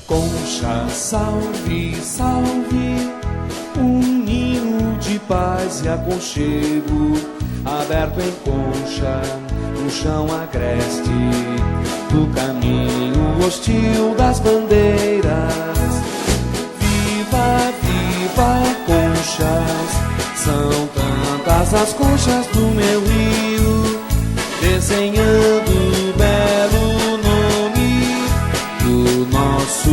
Concha, salve, salve, um ninho de paz e aconchego, aberto em concha, no chão agreste, do caminho hostil das bandeiras. Viva, viva, conchas, são tantas as conchas do meu rio, desenhando o belo nome do nosso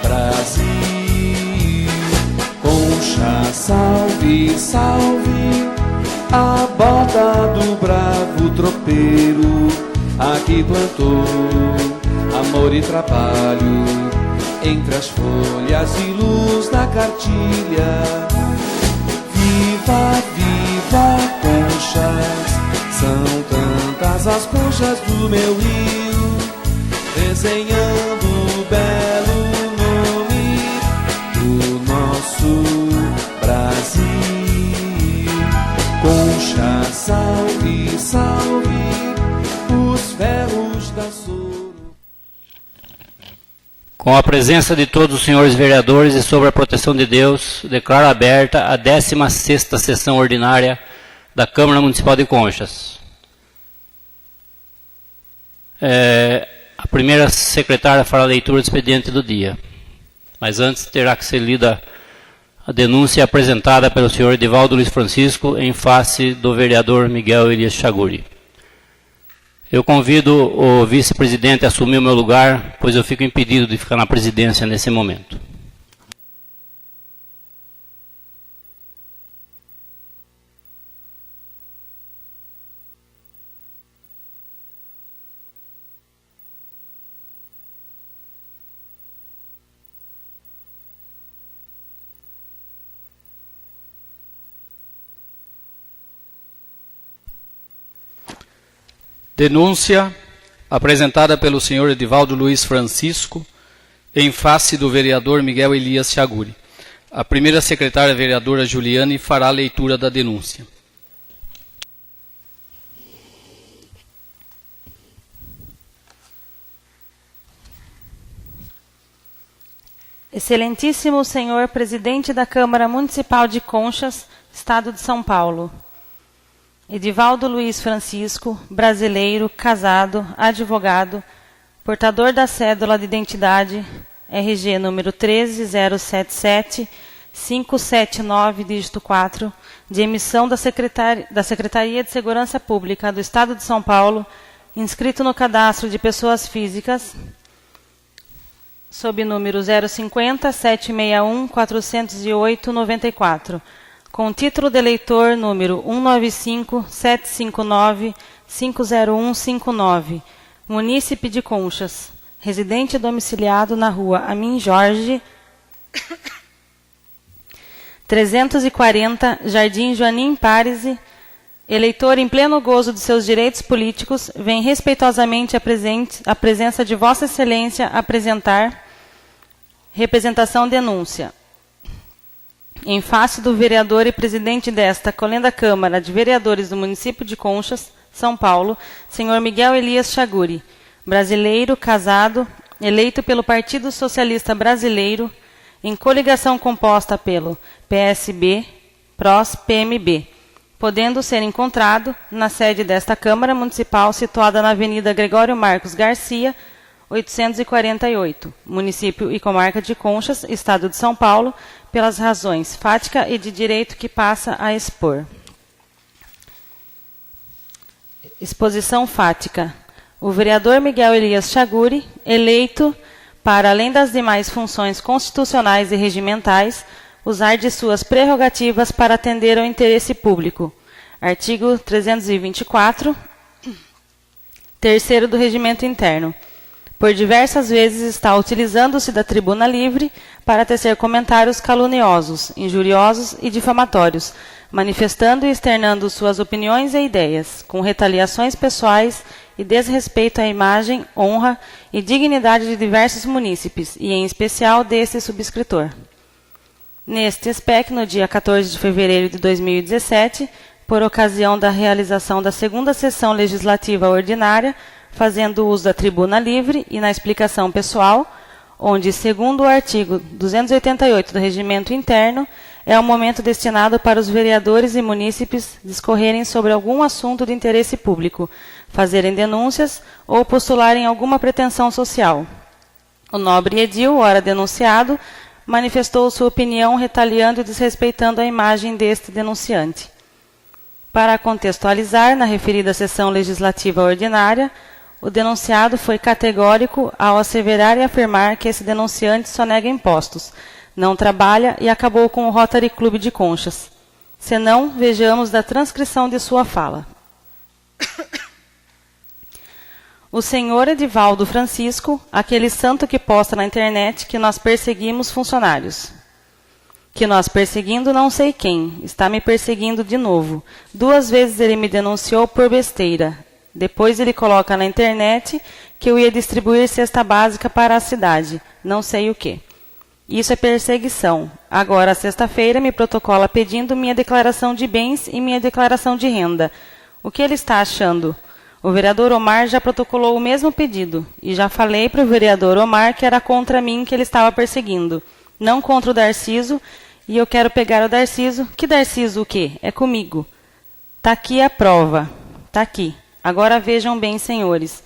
Brasil. Concha, salve, salve, a bota do bravo tropeiro, aqui plantou amor e trabalho, entre as folhas e luz da cartilha. Viva, viva, conchas, são tantas as conchas do meu rio, desenhando o belo nome do nosso Brasil. Concha, salve, salve, os ferros da Soro. Com a presença de todos os senhores vereadores e sob a proteção de Deus, declaro aberta a 16ª sessão ordinária da Câmara Municipal de Conchas. A primeira secretária fará a leitura do expediente do dia. Mas antes terá que ser lida a denúncia apresentada pelo senhor Edivaldo Luiz Francisco em face do vereador Miguel Elias Chaguri. Eu convido o vice-presidente a assumir o meu lugar, pois eu fico impedido de ficar na presidência nesse momento. Denúncia apresentada pelo senhor Edivaldo Luiz Francisco em face do vereador Miguel Elias Chaguri. A primeira secretária vereadora Juliane fará a leitura da denúncia. Excelentíssimo senhor presidente da Câmara Municipal de Conchas, Estado de São Paulo. Edivaldo Luiz Francisco, brasileiro, casado, advogado, portador da cédula de identidade RG número 13077-579, dígito 4, de emissão da Secretaria de Segurança Pública do Estado de São Paulo, inscrito no cadastro de pessoas físicas, sob número 050-761-408-94, com título de eleitor número 195-759-50159, munícipe de Conchas, residente domiciliado na rua Amin Jorge, 340, Jardim Joanim Párez, eleitor em pleno gozo de seus direitos políticos, vem respeitosamente a presença de Vossa Excelência apresentar representação denúncia. Em face do vereador e presidente desta colenda Câmara de Vereadores do município de Conchas, São Paulo, senhor Miguel Elias Chaguri, brasileiro, casado, eleito pelo Partido Socialista Brasileiro, em coligação composta pelo PSB, PROS, PMB, podendo ser encontrado na sede desta Câmara Municipal, situada na Avenida Gregório Marcos Garcia, 848, município e comarca de Conchas, Estado de São Paulo, pelas razões fática e de direito que passa a expor. Exposição fática. O vereador Miguel Elias Chaguri, eleito para, além das demais funções constitucionais e regimentais, usar de suas prerrogativas para atender ao interesse público. Artigo 324, terceiro do Regimento Interno. Por diversas vezes está utilizando-se da tribuna livre para tecer comentários caluniosos, injuriosos e difamatórios, manifestando e externando suas opiniões e ideias, com retaliações pessoais e desrespeito à imagem, honra e dignidade de diversos munícipes, e em especial deste subscritor. Neste aspecto, no dia 14 de fevereiro de 2017, por ocasião da realização da segunda sessão legislativa ordinária, fazendo uso da tribuna livre e na explicação pessoal, onde, segundo o artigo 288 do Regimento Interno, é o momento destinado para os vereadores e munícipes discorrerem sobre algum assunto de interesse público, fazerem denúncias ou postularem alguma pretensão social. O nobre edil, ora denunciado, manifestou sua opinião retaliando e desrespeitando a imagem deste denunciante. Para contextualizar, na referida sessão legislativa ordinária, o denunciado foi categórico ao asseverar e afirmar que esse denunciante só nega impostos, não trabalha e acabou com o Rotary Clube de Conchas. Senão, vejamos da transcrição de sua fala. O senhor Edivaldo Francisco, aquele santo que posta na internet que nós perseguimos funcionários. Que nós perseguindo não sei quem, está me perseguindo de novo. 2 vezes ele me denunciou por besteira. Depois ele coloca na internet que eu ia distribuir cesta básica para a cidade, não sei o quê. Isso é perseguição. Agora, sexta-feira, me protocola pedindo minha declaração de bens e minha declaração de renda. O que ele está achando? O vereador Omar já protocolou o mesmo pedido, e já falei para o vereador Omar que era contra mim que ele estava perseguindo, não contra o Darciso, e eu quero pegar o Darciso. Que Darciso o quê? É comigo. Tá aqui a prova. Tá aqui. Agora vejam bem, senhores.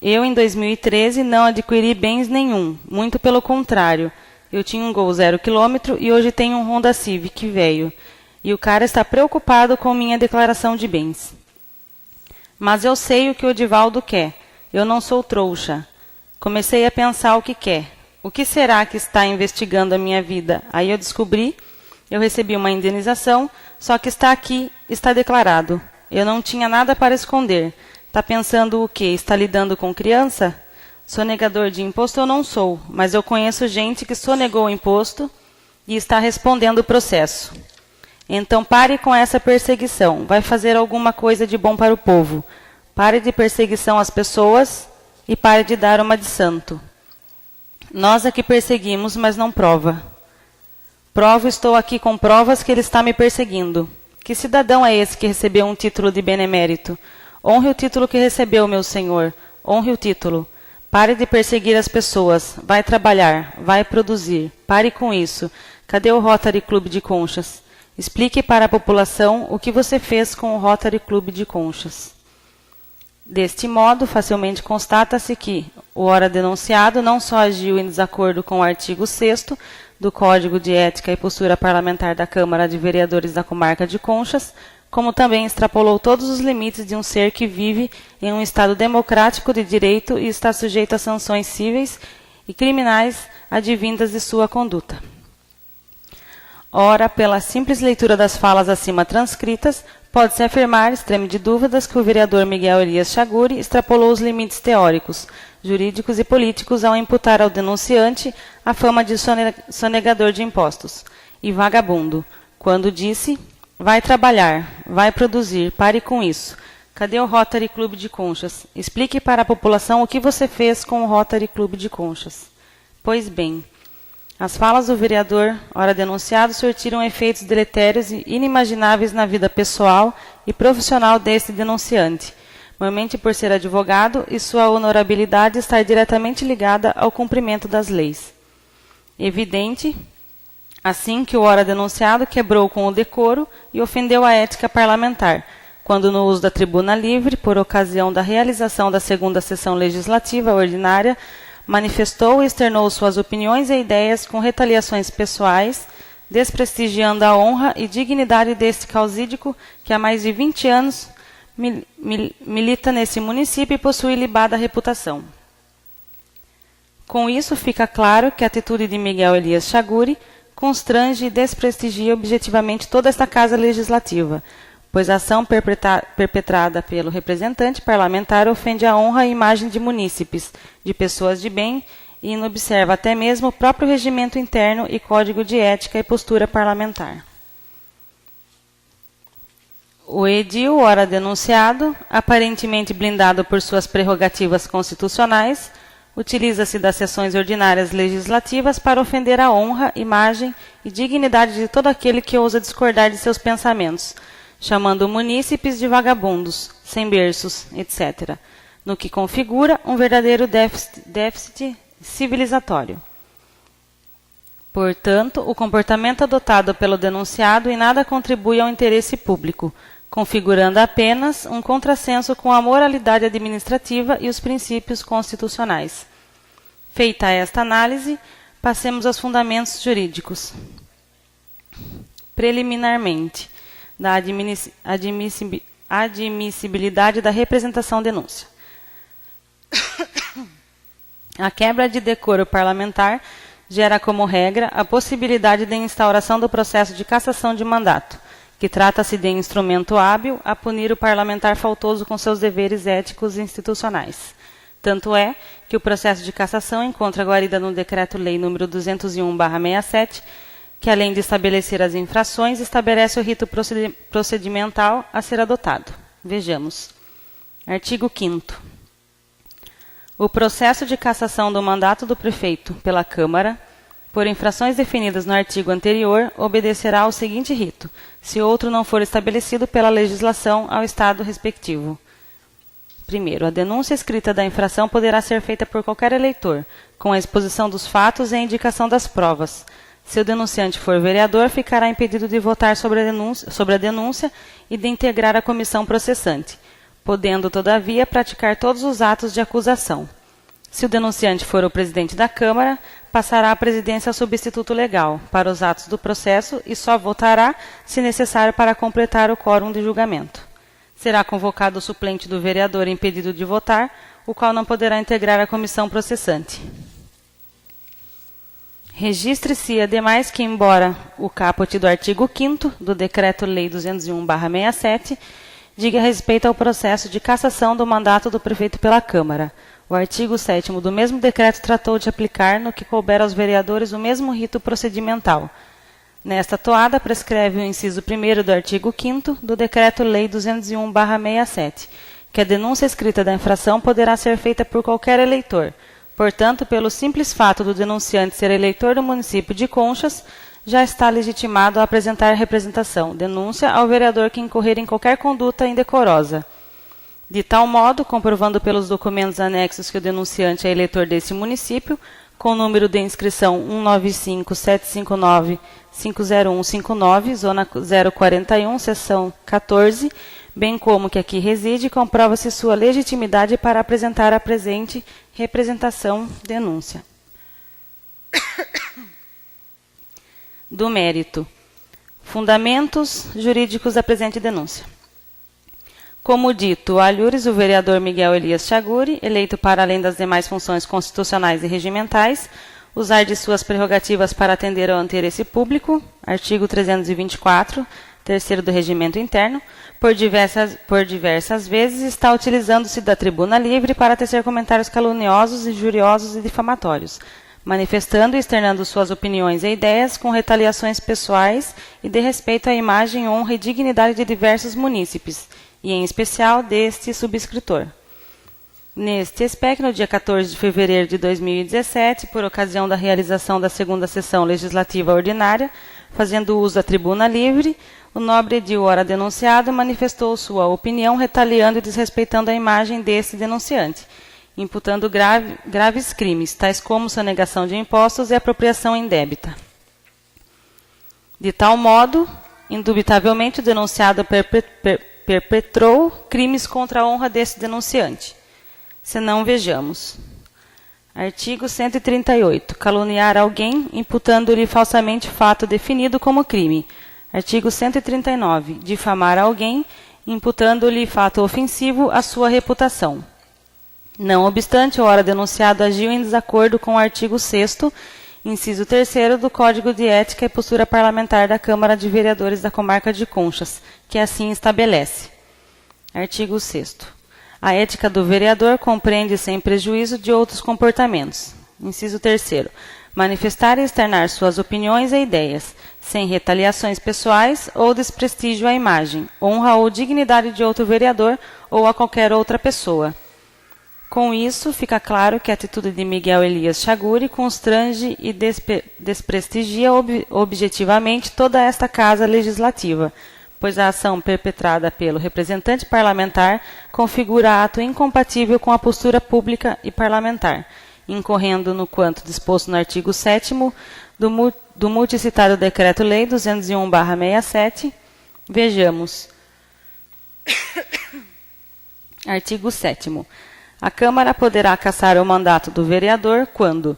Eu, em 2013, não adquiri bens nenhum, muito pelo contrário. Eu tinha um Gol 0 km e hoje tenho um Honda Civic velho. E o cara está preocupado com minha declaração de bens. Mas eu sei o que o Edivaldo quer. Eu não sou trouxa. Comecei a pensar o que quer. O que será que está investigando a minha vida? Aí eu descobri, eu recebi uma indenização, só que está aqui, está declarado. Eu não tinha nada para esconder. Está pensando o quê? Está lidando com criança? Sonegador de imposto eu não sou, mas eu conheço gente que sonegou o imposto e está respondendo o processo. Então pare com essa perseguição. Vai fazer alguma coisa de bom para o povo. Pare de perseguição às pessoas e pare de dar uma de santo. Nós é que perseguimos, mas não prova. Provo, estou aqui com provas que ele está me perseguindo. Que cidadão é esse que recebeu um título de benemérito? Honre o título que recebeu, meu senhor. Honre o título. Pare de perseguir as pessoas. Vai trabalhar. Vai produzir. Pare com isso. Cadê o Rotary Clube de Conchas? Explique para a população o que você fez com o Rotary Clube de Conchas. Deste modo, facilmente constata-se que o ora denunciado não só agiu em desacordo com o artigo 6º do Código de Ética e Postura Parlamentar da Câmara de Vereadores da Comarca de Conchas, como também extrapolou todos os limites de um ser que vive em um Estado democrático de direito e está sujeito a sanções cíveis e criminais advindas de sua conduta. Ora, pela simples leitura das falas acima transcritas, pode-se afirmar, extremo de dúvidas, que o vereador Miguel Elias Chaguri extrapolou os limites teóricos, jurídicos e políticos ao imputar ao denunciante a fama de sonegador de impostos e vagabundo, quando disse: vai trabalhar, vai produzir, pare com isso. Cadê o Rotary Clube de Conchas? Explique para a população o que você fez com o Rotary Clube de Conchas. Pois bem, as falas do vereador, ora denunciado, surtiram efeitos deletérios e inimagináveis na vida pessoal e profissional deste denunciante, normalmente por ser advogado e sua honorabilidade estar diretamente ligada ao cumprimento das leis. Evidente, assim, que o ora denunciado quebrou com o decoro e ofendeu a ética parlamentar, quando no uso da tribuna livre, por ocasião da realização da 2ª sessão legislativa ordinária, manifestou e externou suas opiniões e ideias com retaliações pessoais, desprestigiando a honra e dignidade deste causídico que há mais de 20 anos milita nesse município e possui ilibada reputação. Com isso, fica claro que a atitude de Miguel Elias Chaguri constrange e desprestigia objetivamente toda esta Casa Legislativa, pois a ação perpetrada pelo representante parlamentar ofende a honra e imagem de munícipes, de pessoas de bem, e inobserva até mesmo o próprio regimento interno e código de ética e postura parlamentar. O edil, ora denunciado, aparentemente blindado por suas prerrogativas constitucionais, utiliza-se das sessões ordinárias legislativas para ofender a honra, imagem e dignidade de todo aquele que ousa discordar de seus pensamentos, chamando munícipes de vagabundos, sem berços, etc., no que configura um verdadeiro déficit civilizatório. Portanto, o comportamento adotado pelo denunciado em nada contribui ao interesse público, configurando apenas um contrassenso com a moralidade administrativa e os princípios constitucionais. Feita esta análise, passemos aos fundamentos jurídicos. Preliminarmente, da admissibilidade da representação denúncia. A quebra de decoro parlamentar gera como regra a possibilidade de instauração do processo de cassação de mandato, que trata-se de instrumento hábil a punir o parlamentar faltoso com seus deveres éticos e institucionais. Tanto é que o processo de cassação encontra guarida no Decreto-Lei nº 201/67, que além de estabelecer as infrações, estabelece o rito procedimental a ser adotado. Vejamos. Artigo 5º. O processo de cassação do mandato do prefeito pela Câmara, por infrações definidas no artigo anterior, obedecerá ao seguinte rito, se outro não for estabelecido pela legislação ao Estado respectivo. Primeiro, a denúncia escrita da infração poderá ser feita por qualquer eleitor, com a exposição dos fatos e a indicação das provas. Se o denunciante for vereador, ficará impedido de votar sobre a denúncia e de integrar a comissão processante, podendo, todavia, praticar todos os atos de acusação. Se o denunciante for o presidente da Câmara, passará a presidência ao substituto legal para os atos do processo e só votará, se necessário, para completar o quórum de julgamento. Será convocado o suplente do vereador impedido de votar, o qual não poderá integrar a comissão processante. Registre-se, ademais, que, embora o caput do artigo 5º do Decreto-Lei 201/67 diga respeito ao processo de cassação do mandato do prefeito pela Câmara, o artigo 7º do mesmo decreto tratou de aplicar, no que couber aos vereadores, o mesmo rito procedimental. Nesta toada, prescreve o inciso 1º do artigo 5º do Decreto-Lei 201/67, que a denúncia escrita da infração poderá ser feita por qualquer eleitor. Portanto, pelo simples fato do denunciante ser eleitor do município de Conchas, já está legitimado a apresentar representação, denúncia ao vereador que incorrer em qualquer conduta indecorosa. De tal modo, comprovando pelos documentos anexos que o denunciante é eleitor desse município, com o número de inscrição 195-759-50159, zona 041, seção 14, bem como que aqui reside, comprova-se sua legitimidade para apresentar a presente representação denúncia. Do mérito. Fundamentos jurídicos da presente denúncia. Como dito, alhures o vereador Miguel Elias Chaguri, eleito para além das demais funções constitucionais e regimentais, usar de suas prerrogativas para atender ao interesse público, artigo 324, terceiro do Regimento Interno, por diversas vezes está utilizando-se da tribuna livre para tecer comentários caluniosos, injuriosos e difamatórios, manifestando e externando suas opiniões e ideias com retaliações pessoais e de respeito à imagem, honra e dignidade de diversos munícipes, e em especial deste subscritor. Neste aspecto, no dia 14 de fevereiro de 2017, por ocasião da realização da segunda sessão legislativa ordinária, fazendo uso da tribuna livre, o nobre edil ora denunciado manifestou sua opinião retaliando e desrespeitando a imagem desse denunciante, imputando graves crimes, tais como sonegação de impostos e apropriação indébita. De tal modo, indubitavelmente, o denunciado perpetrou crimes contra a honra desse denunciante. Se não, vejamos. Artigo 138. Caluniar alguém, imputando-lhe falsamente fato definido como crime. Artigo 139. Difamar alguém, imputando-lhe fato ofensivo à sua reputação. Não obstante, o ora denunciado agiu em desacordo com o artigo 6º, inciso 3º do Código de Ética e Postura Parlamentar da Câmara de Vereadores da Comarca de Conchas, que assim estabelece. Artigo 6º. A ética do vereador compreende sem prejuízo de outros comportamentos. Inciso 3º. Manifestar e externar suas opiniões e ideias, sem retaliações pessoais ou desprestígio à imagem, honra ou dignidade de outro vereador ou a qualquer outra pessoa. Com isso, fica claro que a atitude de Miguel Elias Chaguri constrange e desprestigia objetivamente toda esta Casa Legislativa, pois a ação perpetrada pelo representante parlamentar configura ato incompatível com a postura pública e parlamentar, incorrendo no quanto disposto no artigo 7º do multicitado Decreto-Lei 201/67, vejamos. Artigo 7º. A Câmara poderá cassar o mandato do vereador quando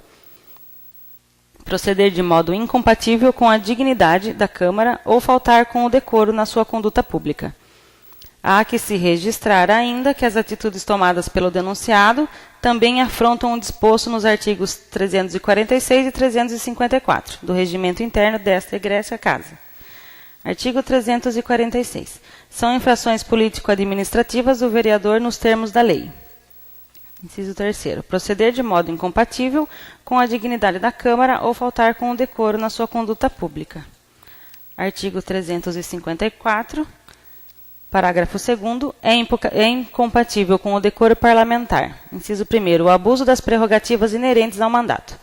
proceder de modo incompatível com a dignidade da Câmara ou faltar com o decoro na sua conduta pública. Há que se registrar ainda que as atitudes tomadas pelo denunciado também afrontam o disposto nos artigos 346 e 354 do Regimento Interno desta egressa Casa. Artigo 346. São infrações político-administrativas do vereador nos termos da lei. Inciso 3º. Proceder de modo incompatível com a dignidade da Câmara ou faltar com o decoro na sua conduta pública. Artigo 354. Parágrafo 2º. É incompatível com o decoro parlamentar. Inciso 1º. O abuso das prerrogativas inerentes ao mandato.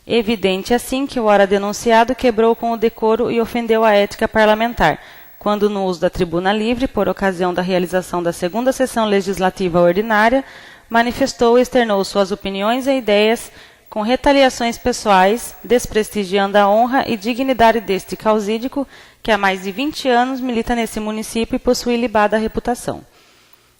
Evidente, assim, que o ora denunciado quebrou com o decoro e ofendeu a ética parlamentar, quando no uso da tribuna livre, por ocasião da realização da segunda sessão legislativa ordinária, manifestou e externou suas opiniões e ideias com retaliações pessoais, desprestigiando a honra e dignidade deste causídico, que há mais de 20 anos milita nesse município e possui ilibada reputação.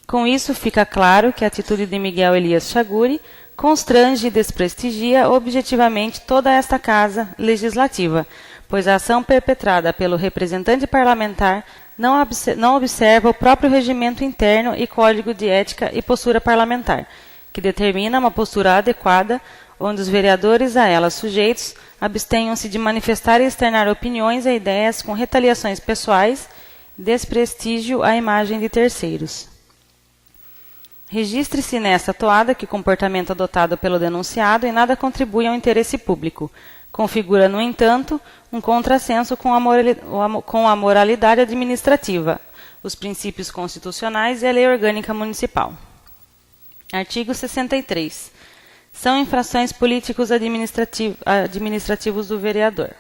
Com isso, fica claro que a atitude de Miguel Elias Chaguri constrange e desprestigia objetivamente toda esta Casa Legislativa, pois a ação perpetrada pelo representante parlamentar não observa o próprio regimento interno e código de ética e postura parlamentar, que determina uma postura adequada, onde os vereadores a ela sujeitos abstenham-se de manifestar e externar opiniões e ideias com retaliações pessoais, desprestígio à imagem de terceiros. Registre-se nesta toada que o comportamento adotado pelo denunciado em nada contribui ao interesse público. Configura, no entanto, um contrassenso com a moralidade administrativa, os princípios constitucionais e a lei orgânica municipal. Artigo 63. São infrações políticos administrativos do vereador.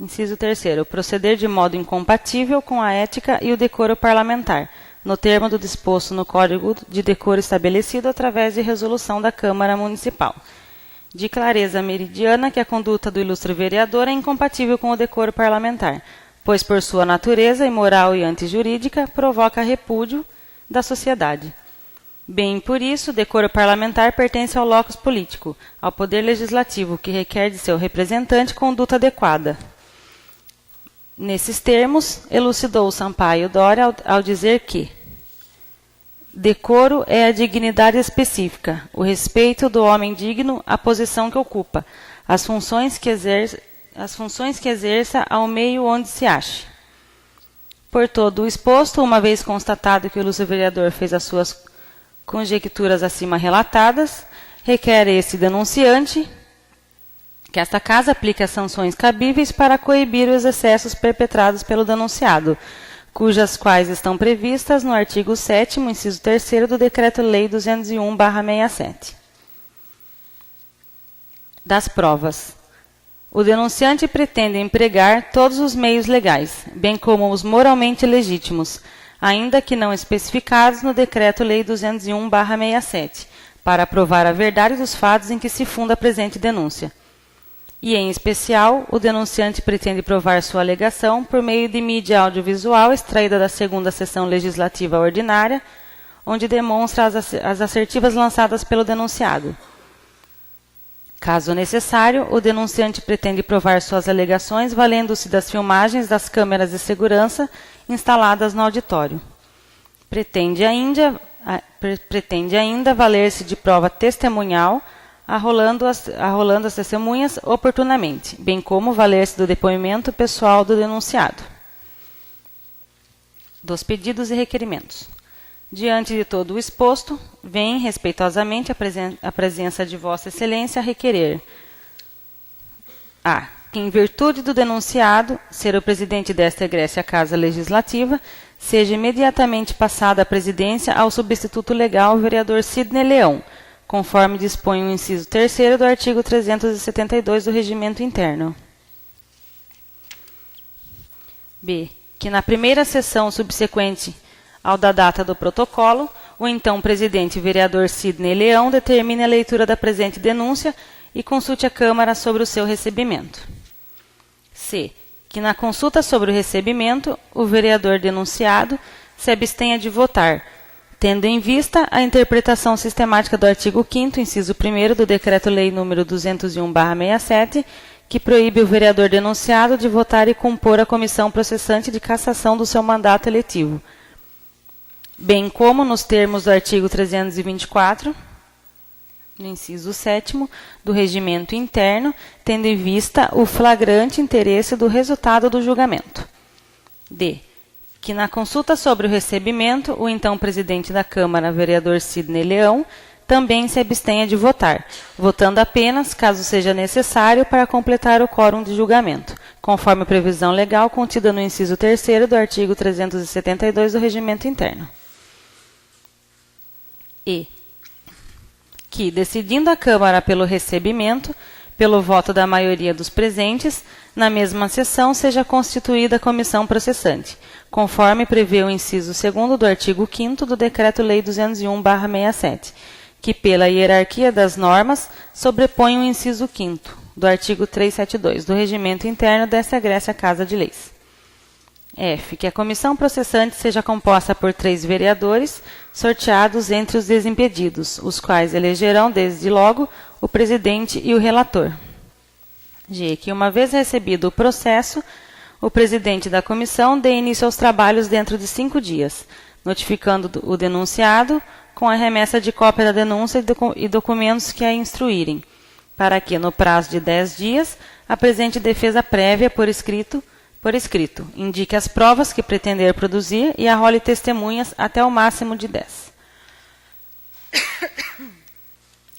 Inciso 3º. Proceder de modo incompatível com a ética e o decoro parlamentar, no termo do disposto no Código de Decoro estabelecido através de resolução da Câmara Municipal. De clareza meridiana que a conduta do ilustre vereador é incompatível com o decoro parlamentar, pois por sua natureza imoral e antijurídica provoca repúdio da sociedade. Bem por isso, o decoro parlamentar pertence ao locus político, ao poder legislativo, que requer de seu representante conduta adequada. Nesses termos, elucidou Sampaio Dória ao dizer que decoro é a dignidade específica, o respeito do homem digno à posição que ocupa, as funções que exerça ao meio onde se ache. Por todo o exposto, uma vez constatado que o ilustre vereador fez as suas conjecturas acima relatadas, requer esse denunciante que esta Casa aplique as sanções cabíveis para coibir os excessos perpetrados pelo denunciado, cujas quais estão previstas no artigo 7º, inciso 3º do Decreto-Lei 201/67. Das provas. O denunciante pretende empregar todos os meios legais, bem como os moralmente legítimos, ainda que não especificados no Decreto-Lei 201/67, para provar a verdade dos fatos em que se funda a presente denúncia. E, em especial, o denunciante pretende provar sua alegação por meio de mídia audiovisual extraída da segunda sessão legislativa ordinária, onde demonstra as assertivas lançadas pelo denunciado. Caso necessário, o denunciante pretende provar suas alegações valendo-se das filmagens das câmeras de segurança instaladas no auditório. Pretende ainda valer-se de prova testemunhal, arrolando as testemunhas oportunamente, bem como valer-se do depoimento pessoal do denunciado. Dos pedidos e requerimentos. Diante de todo o exposto, vem respeitosamente a presença de Vossa Excelência a requerer a que, em virtude do denunciado ser o presidente desta egressa Casa Legislativa, seja imediatamente passada a presidência ao substituto legal, o vereador Sidney Leão, conforme dispõe o inciso 3º do artigo 372 do Regimento Interno. B. Que na primeira sessão subsequente ao da data do protocolo, o então presidente vereador Sidney Leão determine a leitura da presente denúncia e consulte a Câmara sobre o seu recebimento. C. Que na consulta sobre o recebimento, o vereador denunciado se abstenha de votar, tendo em vista a interpretação sistemática do artigo 5º, inciso 1º do Decreto-Lei nº 201/67, que proíbe o vereador denunciado de votar e compor a comissão processante de cassação do seu mandato eletivo, bem como nos termos do artigo 324, no inciso 7º, do Regimento Interno, tendo em vista o flagrante interesse do resultado do julgamento. D. Que na consulta sobre o recebimento, o então presidente da Câmara, vereador Sidney Leão, também se abstenha de votar, votando apenas, caso seja necessário, para completar o quórum de julgamento, conforme a previsão legal contida no inciso 3º do artigo 372 do Regimento Interno. E. Que, decidindo a Câmara pelo recebimento, pelo voto da maioria dos presentes, na mesma sessão seja constituída a comissão processante, conforme prevê o inciso 2º do artigo 5º do Decreto-Lei 201/67, que, pela hierarquia das normas, sobrepõe o inciso 5º do artigo 372 do Regimento Interno desta egressa Casa de Leis. F. Que a comissão processante seja composta por 3 vereadores, sorteados entre os desimpedidos, os quais elegerão, desde logo, o presidente e o relator. G. Que, uma vez recebido o processo, o presidente da comissão dê início aos trabalhos dentro de 5 dias, notificando o denunciado com a remessa de cópia da denúncia e documentos que a instruírem, para que, no prazo de 10 dias, apresente defesa prévia por escrito, indique as provas que pretender produzir e arrole testemunhas até o máximo de 10.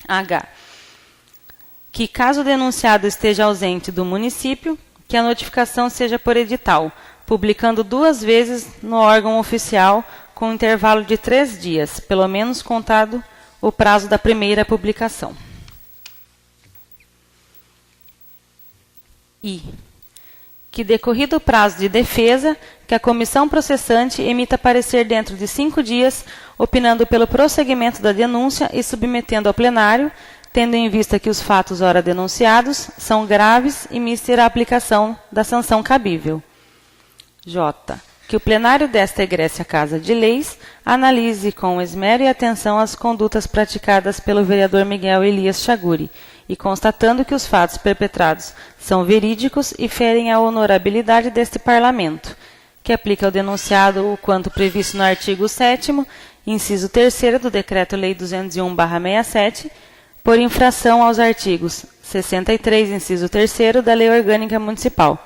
H. Que, caso o denunciado esteja ausente do município, que a notificação seja por edital, publicando 2 vezes no órgão oficial, com intervalo de 3 dias, pelo menos contado o prazo da primeira publicação. I. Que, decorrido o prazo de defesa, que a comissão processante emita parecer dentro de 5 dias, opinando pelo prosseguimento da denúncia e submetendo ao plenário, tendo em vista que os fatos ora denunciados são graves e mísera a aplicação da sanção cabível. J. Que o plenário desta egressa Casa de Leis analise com esmero e atenção as condutas praticadas pelo vereador Miguel Elias Chaguri, e constatando que os fatos perpetrados são verídicos e ferem a honorabilidade deste Parlamento, que aplica ao denunciado o quanto previsto no artigo 7º, inciso 3º do Decreto-Lei 201/67, por infração aos artigos 63, inciso 3º da Lei Orgânica Municipal,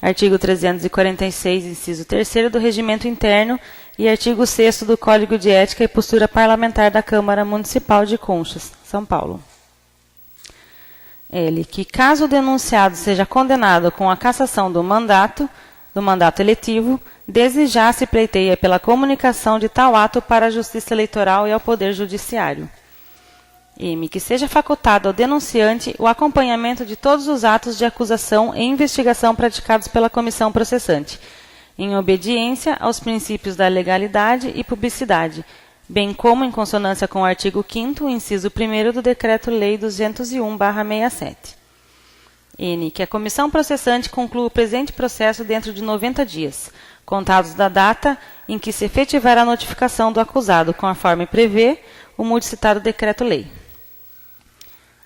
artigo 346, inciso 3º do Regimento Interno e artigo 6º do Código de Ética e Postura Parlamentar da Câmara Municipal de Conchas, São Paulo. L. Que, caso o denunciado seja condenado com a cassação do mandato eletivo, desde já se pleiteia pela comunicação de tal ato para a Justiça Eleitoral e ao Poder Judiciário. M. Que seja facultado ao denunciante o acompanhamento de todos os atos de acusação e investigação praticados pela comissão processante, em obediência aos princípios da legalidade e publicidade, bem como em consonância com o artigo 5º, inciso 1º do Decreto-Lei 201/67. N. Que a comissão processante conclua o presente processo dentro de 90 dias, contados da data em que se efetivar a notificação do acusado, conforme prevê o multicitado Decreto-Lei.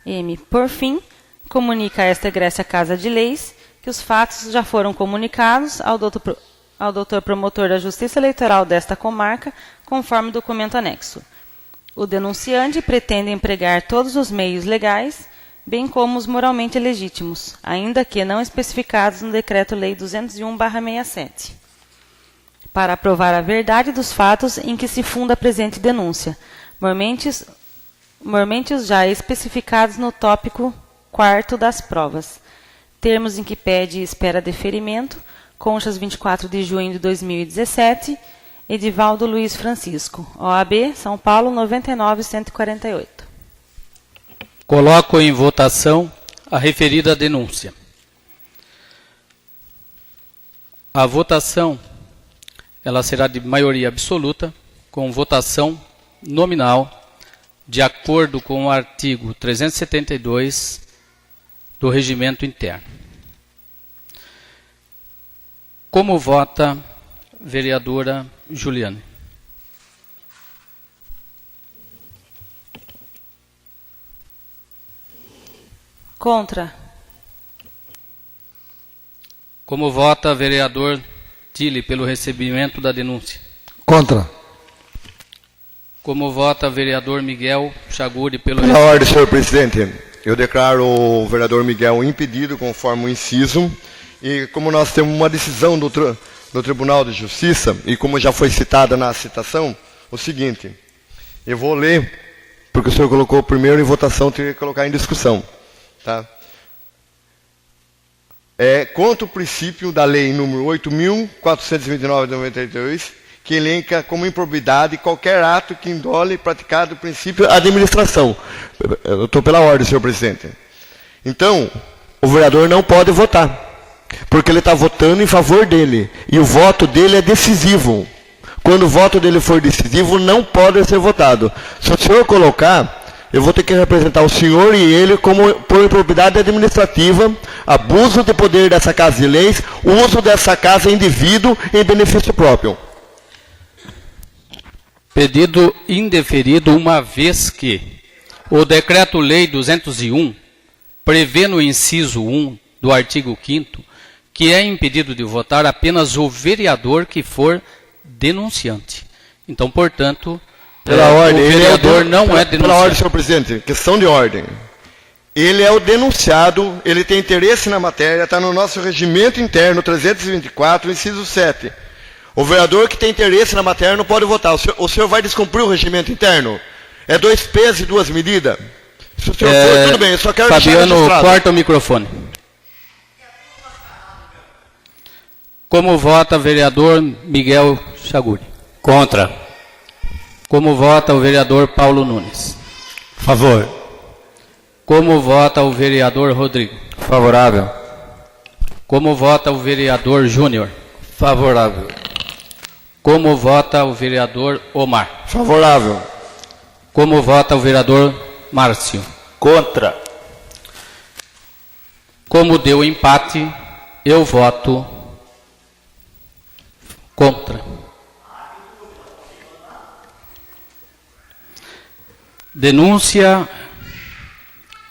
M. Por fim, comunica a esta egressa Casa de Leis que os fatos já foram comunicados ao doutor promotor da Justiça Eleitoral desta comarca, conforme documento anexo. O denunciante pretende empregar todos os meios legais, bem como os moralmente legítimos, ainda que não especificados no Decreto-Lei 201/67, para provar a verdade dos fatos em que se funda a presente denúncia, mormente os já especificados no tópico 4º das provas, termos em que pede e espera deferimento, Conchas, 24 de junho de 2017, Edivaldo Luiz Francisco, OAB, São Paulo, 99.148. Coloco em votação a referida denúncia. A votação ela será de maioria absoluta, com votação nominal, de acordo com o artigo 372 do Regimento Interno. Como vota vereadora Juliane? Contra. Como vota vereador Tille pelo recebimento da denúncia? Contra. Como vota vereador Miguel Chaguri pelo Na ordem, senhor presidente. Eu declaro o vereador Miguel impedido conforme o inciso. E como nós temos uma decisão do Tribunal de Justiça, e como já foi citada na citação, o seguinte, eu vou ler, porque o senhor colocou primeiro em votação, teria que colocar em discussão. Tá? Contra o princípio da lei número 8.429 de 92, que elenca como improbidade qualquer ato que indole praticado o princípio da administração. Eu estou pela ordem, senhor presidente. Então, o vereador não pode votar, porque ele está votando em favor dele, e o voto dele é decisivo. Quando o voto dele for decisivo, não pode ser votado. Se o senhor colocar, eu vou ter que representar o senhor e ele como por improbidade administrativa, abuso de poder dessa casa de leis, uso dessa casa indevido em benefício próprio. Pedido indeferido, uma vez que o Decreto-Lei 201 prevê no inciso 1 do artigo 5º que é impedido de votar apenas o vereador que for denunciante. Então, portanto, pela ordem, o vereador não é denunciante. Pela ordem, senhor presidente, questão de ordem. Ele é o denunciado, ele tem interesse na matéria, está no nosso regimento interno 324, inciso 7. O vereador que tem interesse na matéria não pode votar. O senhor vai descumprir o regimento interno? É 2 pesos e 2 medidas? Se o senhor for, tudo bem, eu só quero Fabiano, deixar registrado. corta o microfone. Como vota o vereador Miguel Chaguri? Contra. Como vota o vereador Paulo Nunes? Favor. Como vota o vereador Rodrigo? Favorável. Como vota o vereador Júnior? Favorável. Como vota o vereador Omar? Favorável. Como vota o vereador Márcio? Contra. Como deu empate, eu voto contra. Denúncia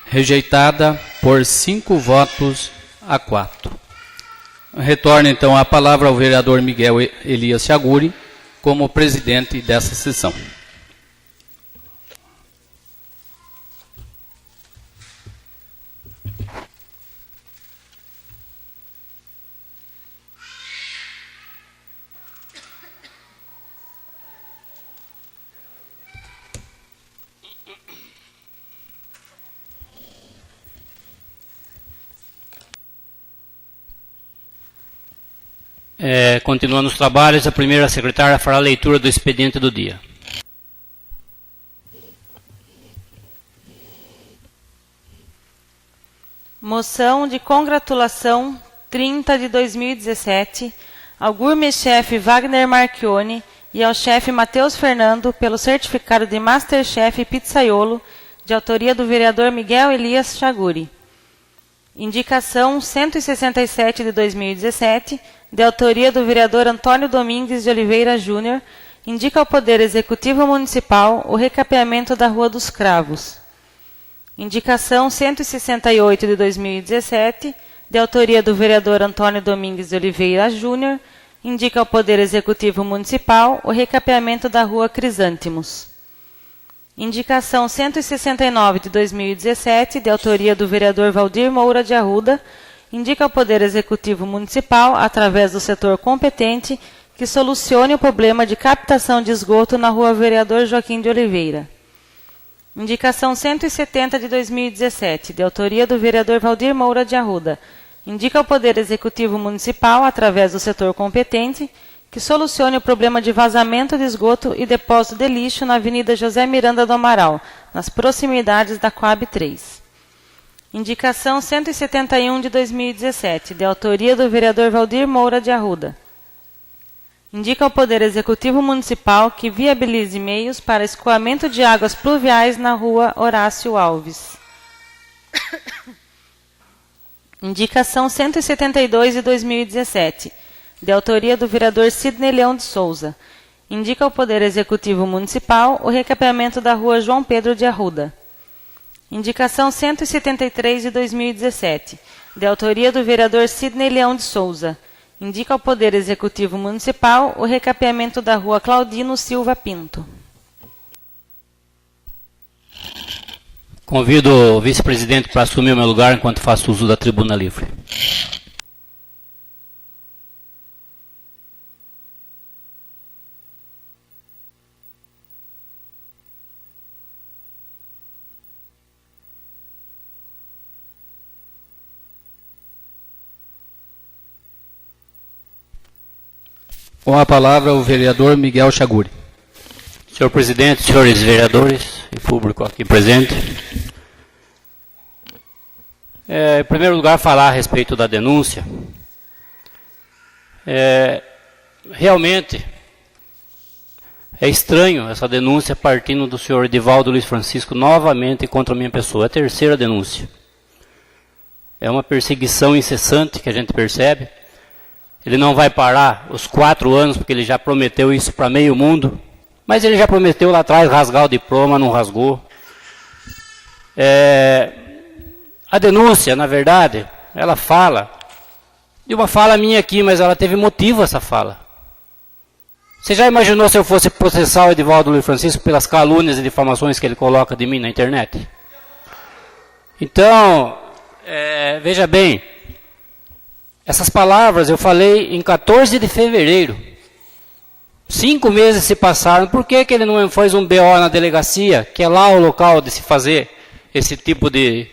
rejeitada por 5 votos a 4. Retorno então a palavra ao vereador Miguel Elias Chaguri como presidente dessa sessão. Continuando os trabalhos, a primeira secretária fará a leitura do expediente do dia. Moção de congratulação 30 de 2017 ao gourmet-chefe Wagner Marchione e ao chefe Matheus Fernando pelo certificado de Masterchef Pizzaiolo, de autoria do vereador Miguel Elias Chaguri. Indicação 167 de 2017, de autoria do vereador Antônio Domingues de Oliveira Júnior, indica ao Poder Executivo Municipal o recapeamento da Rua dos Cravos. Indicação 168 de 2017, de autoria do vereador Antônio Domingues de Oliveira Júnior, indica ao Poder Executivo Municipal o recapeamento da Rua Crisântimos. Indicação 169 de 2017, de autoria do vereador Valdir Moura de Arruda, indica ao Poder Executivo Municipal, através do setor competente, que solucione o problema de captação de esgoto na Rua Vereador Joaquim de Oliveira. Indicação 170 de 2017, de autoria do vereador Valdir Moura de Arruda, indica ao Poder Executivo Municipal, através do setor competente, que solucione o problema de vazamento de esgoto e depósito de lixo na Avenida José Miranda do Amaral, nas proximidades da Coab 3. Indicação 171 de 2017, de autoria do vereador Valdir Moura de Arruda. Indica ao Poder Executivo Municipal que viabilize meios para escoamento de águas pluviais na rua Horácio Alves. Indicação 172 de 2017, de autoria do vereador Sidney Leão de Souza. Indica ao Poder Executivo Municipal o recapeamento da rua João Pedro de Arruda. Indicação 173 de 2017, de autoria do vereador Sidney Leão de Souza. Indica ao Poder Executivo Municipal o recapeamento da rua Claudino Silva Pinto. Convido o vice-presidente para assumir o meu lugar enquanto faço uso da tribuna livre. Com a palavra, o vereador Miguel Chaguri. Senhor presidente, senhores vereadores e público aqui presente. Em primeiro lugar, falar a respeito da denúncia. Realmente, é estranho essa denúncia partindo do senhor Edivaldo Luiz Francisco novamente contra a minha pessoa. É a terceira denúncia. É uma perseguição incessante que a gente percebe. Ele não vai parar os 4 anos, porque ele já prometeu isso para meio mundo. Mas ele já prometeu lá atrás rasgar o diploma, não rasgou. A denúncia, na verdade, ela fala, de uma fala minha aqui, mas ela teve motivo essa fala. Você já imaginou se eu fosse processar o Edivaldo Luiz Francisco pelas calúnias e difamações que ele coloca de mim na internet? Então, veja bem, essas palavras eu falei em 14 de fevereiro. 5 meses se passaram. Por que ele não fez um BO na delegacia, que é lá o local de se fazer esse tipo de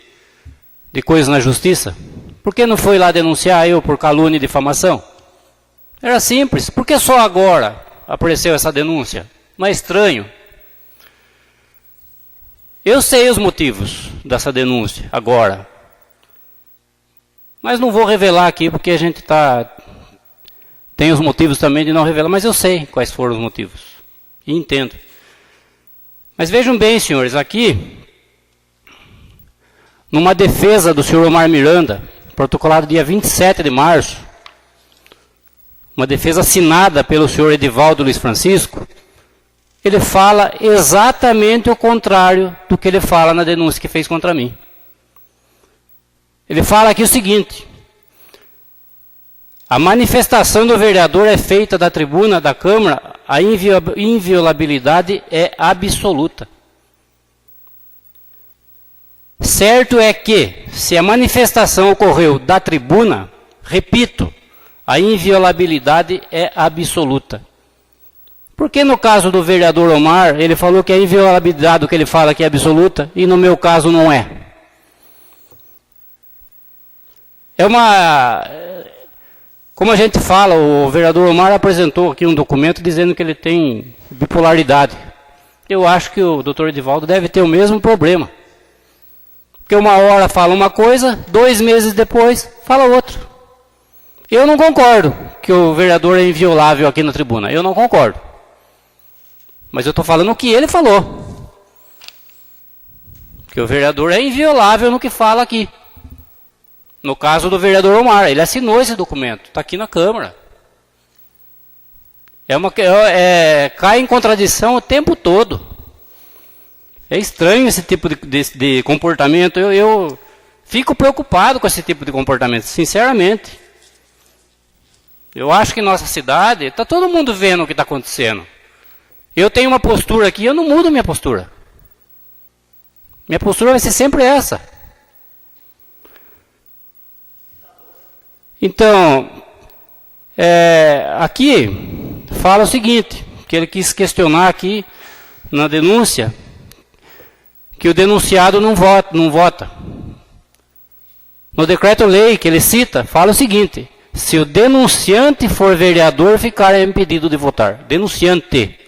coisa na justiça? Por que não foi lá denunciar eu por calúnia e difamação? Era simples. Por que só agora apareceu essa denúncia? Não é estranho? Eu sei os motivos dessa denúncia agora. Mas não vou revelar aqui, porque a gente tem os motivos também de não revelar, mas eu sei quais foram os motivos. E entendo. Mas vejam bem, senhores, aqui, numa defesa do senhor Omar Miranda, protocolado dia 27 de março, uma defesa assinada pelo senhor Edivaldo Luiz Francisco, ele fala exatamente o contrário do que ele fala na denúncia que fez contra mim. Ele fala aqui o seguinte: a manifestação do vereador é feita da tribuna da Câmara, a inviolabilidade é absoluta. Certo é que, se a manifestação ocorreu da tribuna, repito, a inviolabilidade é absoluta. Porque no caso do vereador Omar, ele falou que a inviolabilidade do que ele fala aqui é absoluta, e no meu caso não é? Como a gente fala, o vereador Omar apresentou aqui um documento dizendo que ele tem bipolaridade. Eu acho que o doutor Edivaldo deve ter o mesmo problema. Porque uma hora fala uma coisa, 2 meses depois fala outra. Eu não concordo que o vereador é inviolável aqui na tribuna. Eu não concordo. Mas eu estou falando o que ele falou. Que o vereador é inviolável no que fala aqui. No caso do vereador Omar, ele assinou esse documento, está aqui na Câmara. Cai em contradição o tempo todo. É estranho esse tipo de comportamento. Eu fico preocupado com esse tipo de comportamento, sinceramente. Eu acho que em nossa cidade, está todo mundo vendo o que está acontecendo. Eu tenho uma postura aqui, eu não mudo minha postura. Minha postura vai ser sempre essa. Então, aqui fala o seguinte, que ele quis questionar aqui na denúncia, que o denunciado não vota. No decreto-lei que ele cita, fala o seguinte: se o denunciante for vereador, ficará impedido de votar. Denunciante.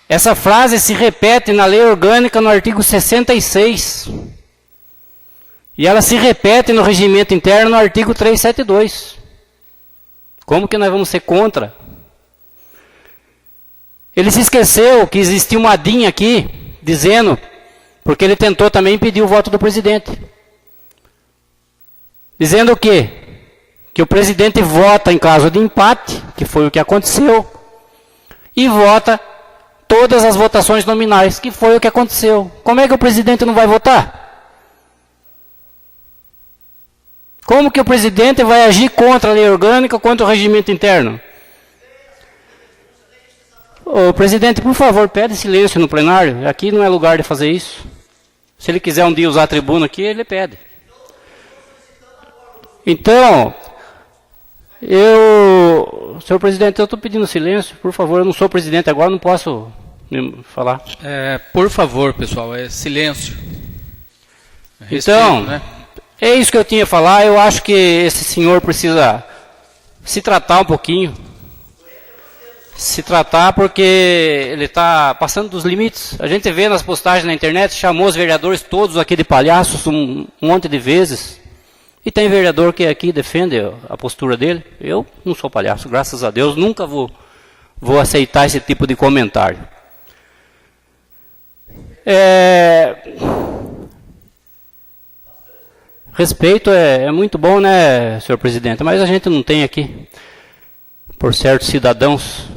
Essa frase se repete na lei orgânica no artigo 66. E ela se repete no regimento interno no artigo 372. Como que nós vamos ser contra? Ele se esqueceu que existia uma DIN aqui, dizendo, porque ele tentou também impedir o voto do presidente. Dizendo o quê? Que o presidente vota em caso de empate, que foi o que aconteceu, e vota todas as votações nominais, que foi o que aconteceu. Como é que o presidente não vai votar? Como que o presidente vai agir contra a lei orgânica, contra o regimento interno? Ô, presidente, por favor, pede silêncio no plenário. Aqui não é lugar de fazer isso. Se ele quiser um dia usar a tribuna aqui, ele pede. Então, senhor presidente, eu estou pedindo silêncio, por favor. Eu não sou presidente agora, não posso falar. Por favor, pessoal, silêncio. Respeito, Então, né? É isso que eu tinha a falar. Eu acho que esse senhor precisa se tratar um pouquinho. Se tratar porque ele está passando dos limites. A gente vê nas postagens na internet, chamou os vereadores todos aqui de palhaços um monte de vezes. E tem vereador que aqui defende a postura dele. Eu não sou palhaço, graças a Deus. Nunca vou aceitar esse tipo de comentário. Respeito é muito bom, né, senhor presidente? Mas a gente não tem aqui, por certos cidadãos.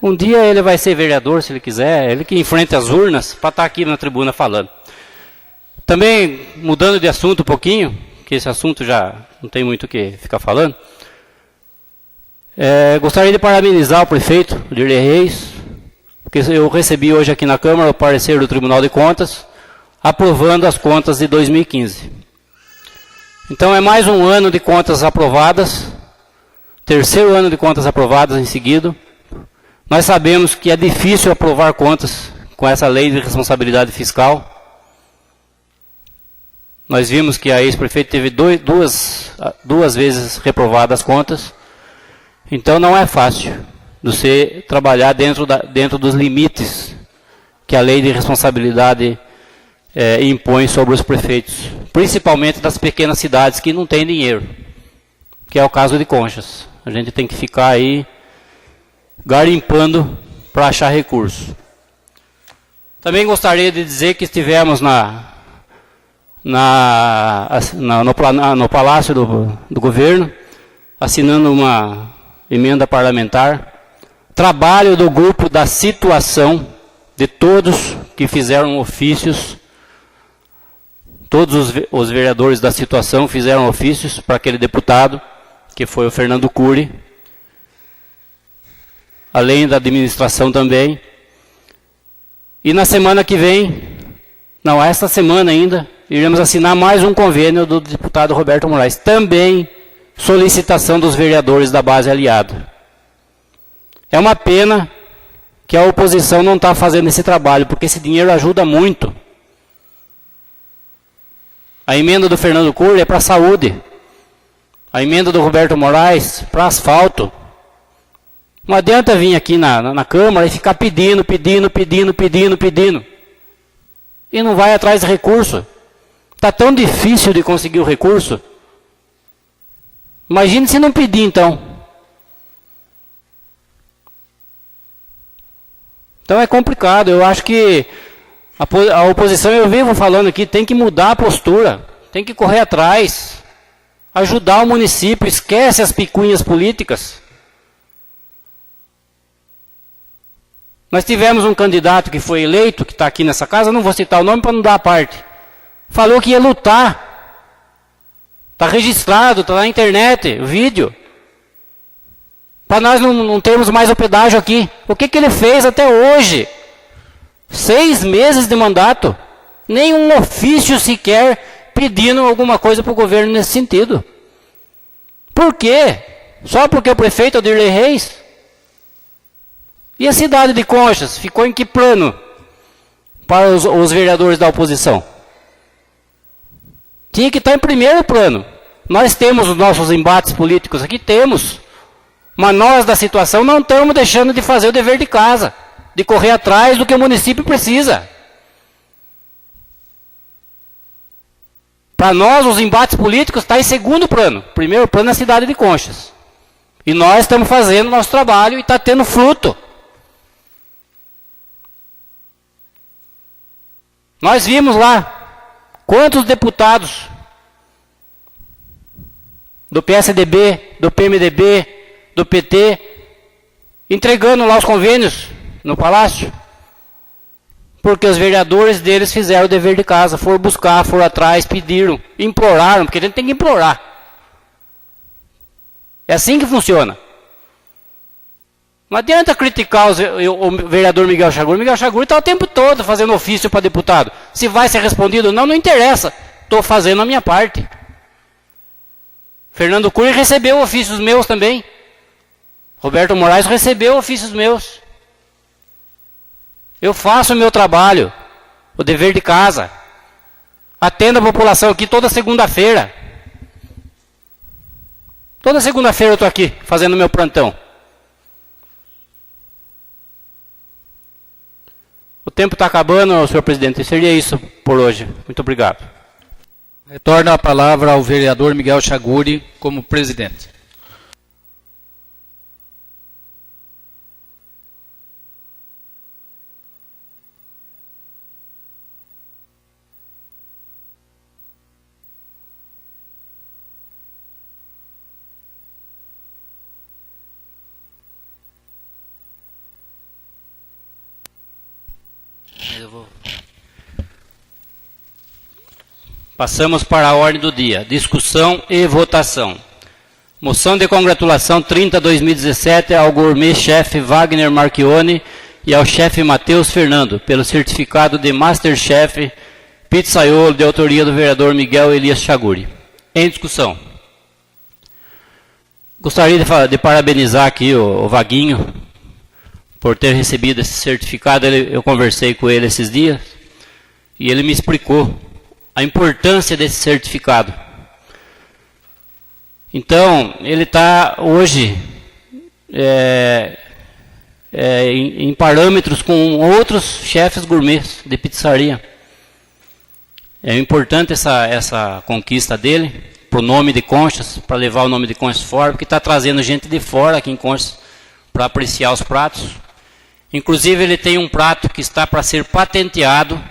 Um dia ele vai ser vereador, se ele quiser, ele que enfrenta as urnas, para estar aqui na tribuna falando. Também, mudando de assunto um pouquinho, que esse assunto já não tem muito o que ficar falando, gostaria de parabenizar o prefeito, Dirley Reis, porque eu recebi hoje aqui na Câmara o parecer do Tribunal de Contas, aprovando as contas de 2015. Então é mais um ano de contas aprovadas, terceiro ano de contas aprovadas em seguida. Nós sabemos que é difícil aprovar contas com essa lei de responsabilidade fiscal. Nós vimos que a ex-prefeita teve duas vezes reprovadas as contas. Então não é fácil você trabalhar dentro dos limites que a lei de responsabilidade impõe sobre os prefeitos, principalmente das pequenas cidades que não têm dinheiro, que é o caso de Conchas. A gente tem que ficar aí garimpando para achar recurso. Também gostaria de dizer que estivemos no Palácio do Governo, assinando uma emenda parlamentar, trabalho do grupo da situação, de todos que fizeram ofícios. Todos os vereadores da situação fizeram ofícios para aquele deputado, que foi o Fernando Cury, além da administração também. E na semana que vem, não, esta semana ainda, iremos assinar mais um convênio do deputado Roberto Moraes, também solicitação dos vereadores da base aliada. É uma pena que a oposição não está fazendo esse trabalho, porque esse dinheiro ajuda muito. A emenda do Fernando Cury é para a saúde. A emenda do Roberto Moraes para asfalto. Não adianta vir aqui na Câmara e ficar pedindo. E não vai atrás de recurso. Está tão difícil de conseguir o recurso. Imagine se não pedir, então. Então é complicado. Eu acho que a oposição, eu vivo falando aqui, tem que mudar a postura, tem que correr atrás, ajudar o município, esquece as picuinhas políticas. Nós tivemos um candidato que foi eleito, que está aqui nessa casa, não vou citar o nome para não dar a parte, falou que ia lutar, está registrado, está na internet, o vídeo, para nós não termos mais o pedágio aqui. O que ele fez até hoje? 6 meses de mandato, nenhum ofício sequer pedindo alguma coisa para o governo nesse sentido. Por quê? Só porque o prefeito é o Dirley Reis? E a cidade de Conchas ficou em que plano para os vereadores da oposição? Tinha que estar em primeiro plano. Nós temos os nossos embates políticos aqui, temos, mas nós da situação não estamos deixando de fazer o dever de casa, de correr atrás do que o município precisa. Para nós, os embates políticos estão em segundo plano. Primeiro plano é a cidade de Conchas. E nós estamos fazendo o nosso trabalho e está tendo fruto. Nós vimos lá quantos deputados do PSDB, do PMDB, do PT, entregando lá os convênios no Palácio. Porque os vereadores deles fizeram o dever de casa, foram buscar, foram atrás, pediram, imploraram, porque a gente tem que implorar. É assim que funciona. Não adianta criticar o vereador Miguel Chaguri. Miguel Chaguri está o tempo todo fazendo ofício para deputado. Se vai ser respondido ou não, não interessa. Estou fazendo a minha parte. Fernando Cunha recebeu ofícios meus também. Roberto Moraes recebeu ofícios meus. Eu faço o meu trabalho, o dever de casa. Atendo a população aqui toda segunda-feira. Toda segunda-feira eu estou aqui, fazendo o meu plantão. O tempo está acabando, senhor presidente. Seria isso por hoje. Muito obrigado. Retorno a palavra ao vereador Miguel Chaguri como presidente. Passamos para a ordem do dia. Discussão e votação. Moção de congratulação 30/2017 ao gourmet-chefe Wagner Marchione e ao chefe Matheus Fernando, pelo certificado de Masterchef Pizzaiolo, de autoria do vereador Miguel Elias Chaguri. Em discussão. Gostaria de parabenizar aqui o Vaguinho por ter recebido esse certificado. Eu conversei com ele esses dias e ele me explicou a importância desse certificado. Então, ele está hoje em parâmetros com outros chefes gourmets de pizzaria. É importante essa conquista dele, para o nome de Conchas, para levar o nome de Conchas fora, porque está trazendo gente de fora aqui em Conchas para apreciar os pratos. Inclusive, ele tem um prato que está para ser patenteado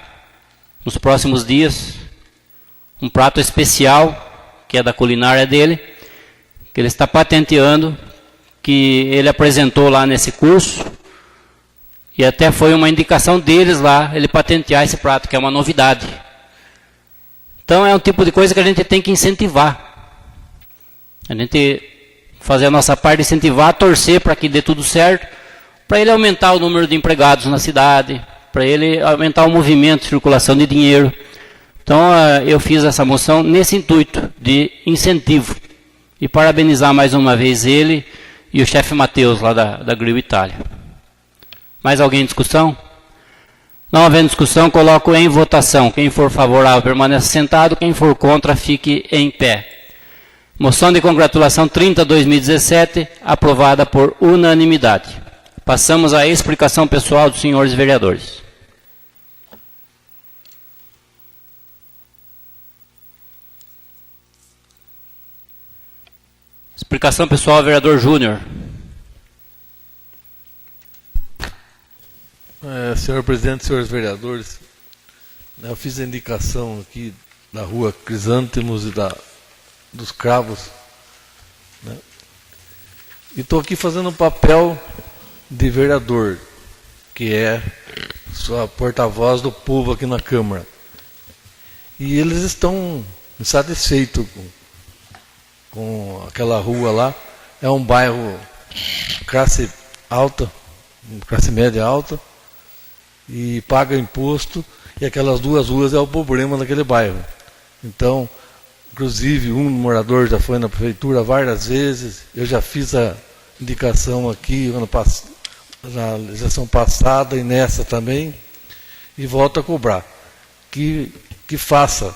nos próximos dias, um prato especial, que é da culinária dele, que ele está patenteando, que ele apresentou lá nesse curso, e até foi uma indicação deles lá, ele patentear esse prato, que é uma novidade. Então é um tipo de coisa que a gente tem que incentivar. A gente fazer a nossa parte, incentivar, torcer para que dê tudo certo, para ele aumentar o número de empregados na cidade, para ele aumentar o movimento, circulação de dinheiro. Então eu fiz essa moção nesse intuito de incentivo. E parabenizar mais uma vez ele e o chefe Matheus lá da Grill Itália. Mais alguém em discussão? Não havendo discussão, coloco em votação. Quem for favorável permaneça sentado, quem for contra fique em pé. Moção de congratulação 30/2017, aprovada por unanimidade. Passamos à explicação pessoal dos senhores vereadores. Explicação pessoal, vereador Júnior. Senhor presidente, senhores vereadores, eu fiz a indicação aqui da rua Crisântemos e dos Cravos, né? E estou aqui fazendo um papel de vereador, que é sua porta-voz do povo aqui na Câmara. E eles estão insatisfeitos com aquela rua lá. É um bairro classe alta, classe média alta, e paga imposto, e aquelas duas ruas é o problema daquele bairro. Então, inclusive, um morador já foi na prefeitura várias vezes, eu já fiz a indicação aqui na legislação passada e nessa também, e volto a cobrar que faça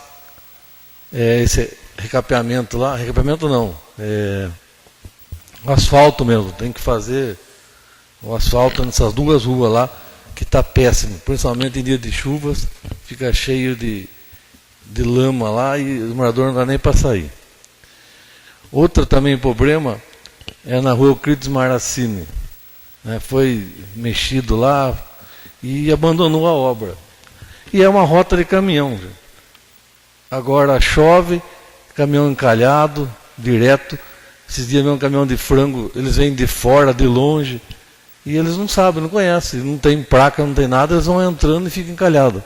esse recapeamento lá. Recapeamento não, asfalto mesmo, tem que fazer o asfalto nessas duas ruas lá, que está péssimo, principalmente em dia de chuvas, fica cheio de lama lá e os moradores não dá nem para sair. Outro também problema é na rua Euclides Maracini. Né? Foi mexido lá e abandonou a obra. E é uma rota de caminhão. Agora chove, caminhão encalhado, direto. Esses dias mesmo, caminhão de frango, eles vêm de fora, de longe. E eles não sabem, não conhecem, não tem placa, não tem nada, eles vão entrando e ficam encalhados.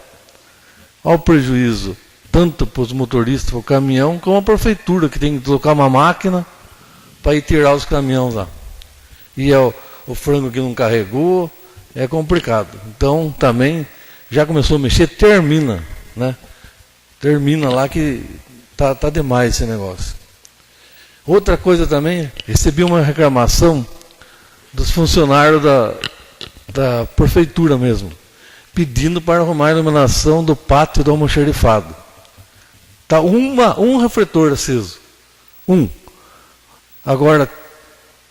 Olha o prejuízo, tanto para os motoristas, para o caminhão, como a prefeitura, que tem que colocar uma máquina para ir tirar os caminhões lá. E é o frango que não carregou, é complicado. Então, também, já começou a mexer, termina, né? Termina lá que tá demais esse negócio. Outra coisa também, recebi uma reclamação dos funcionários da prefeitura mesmo, pedindo para arrumar a iluminação do pátio do almoxarifado. Está um refletor aceso. Agora,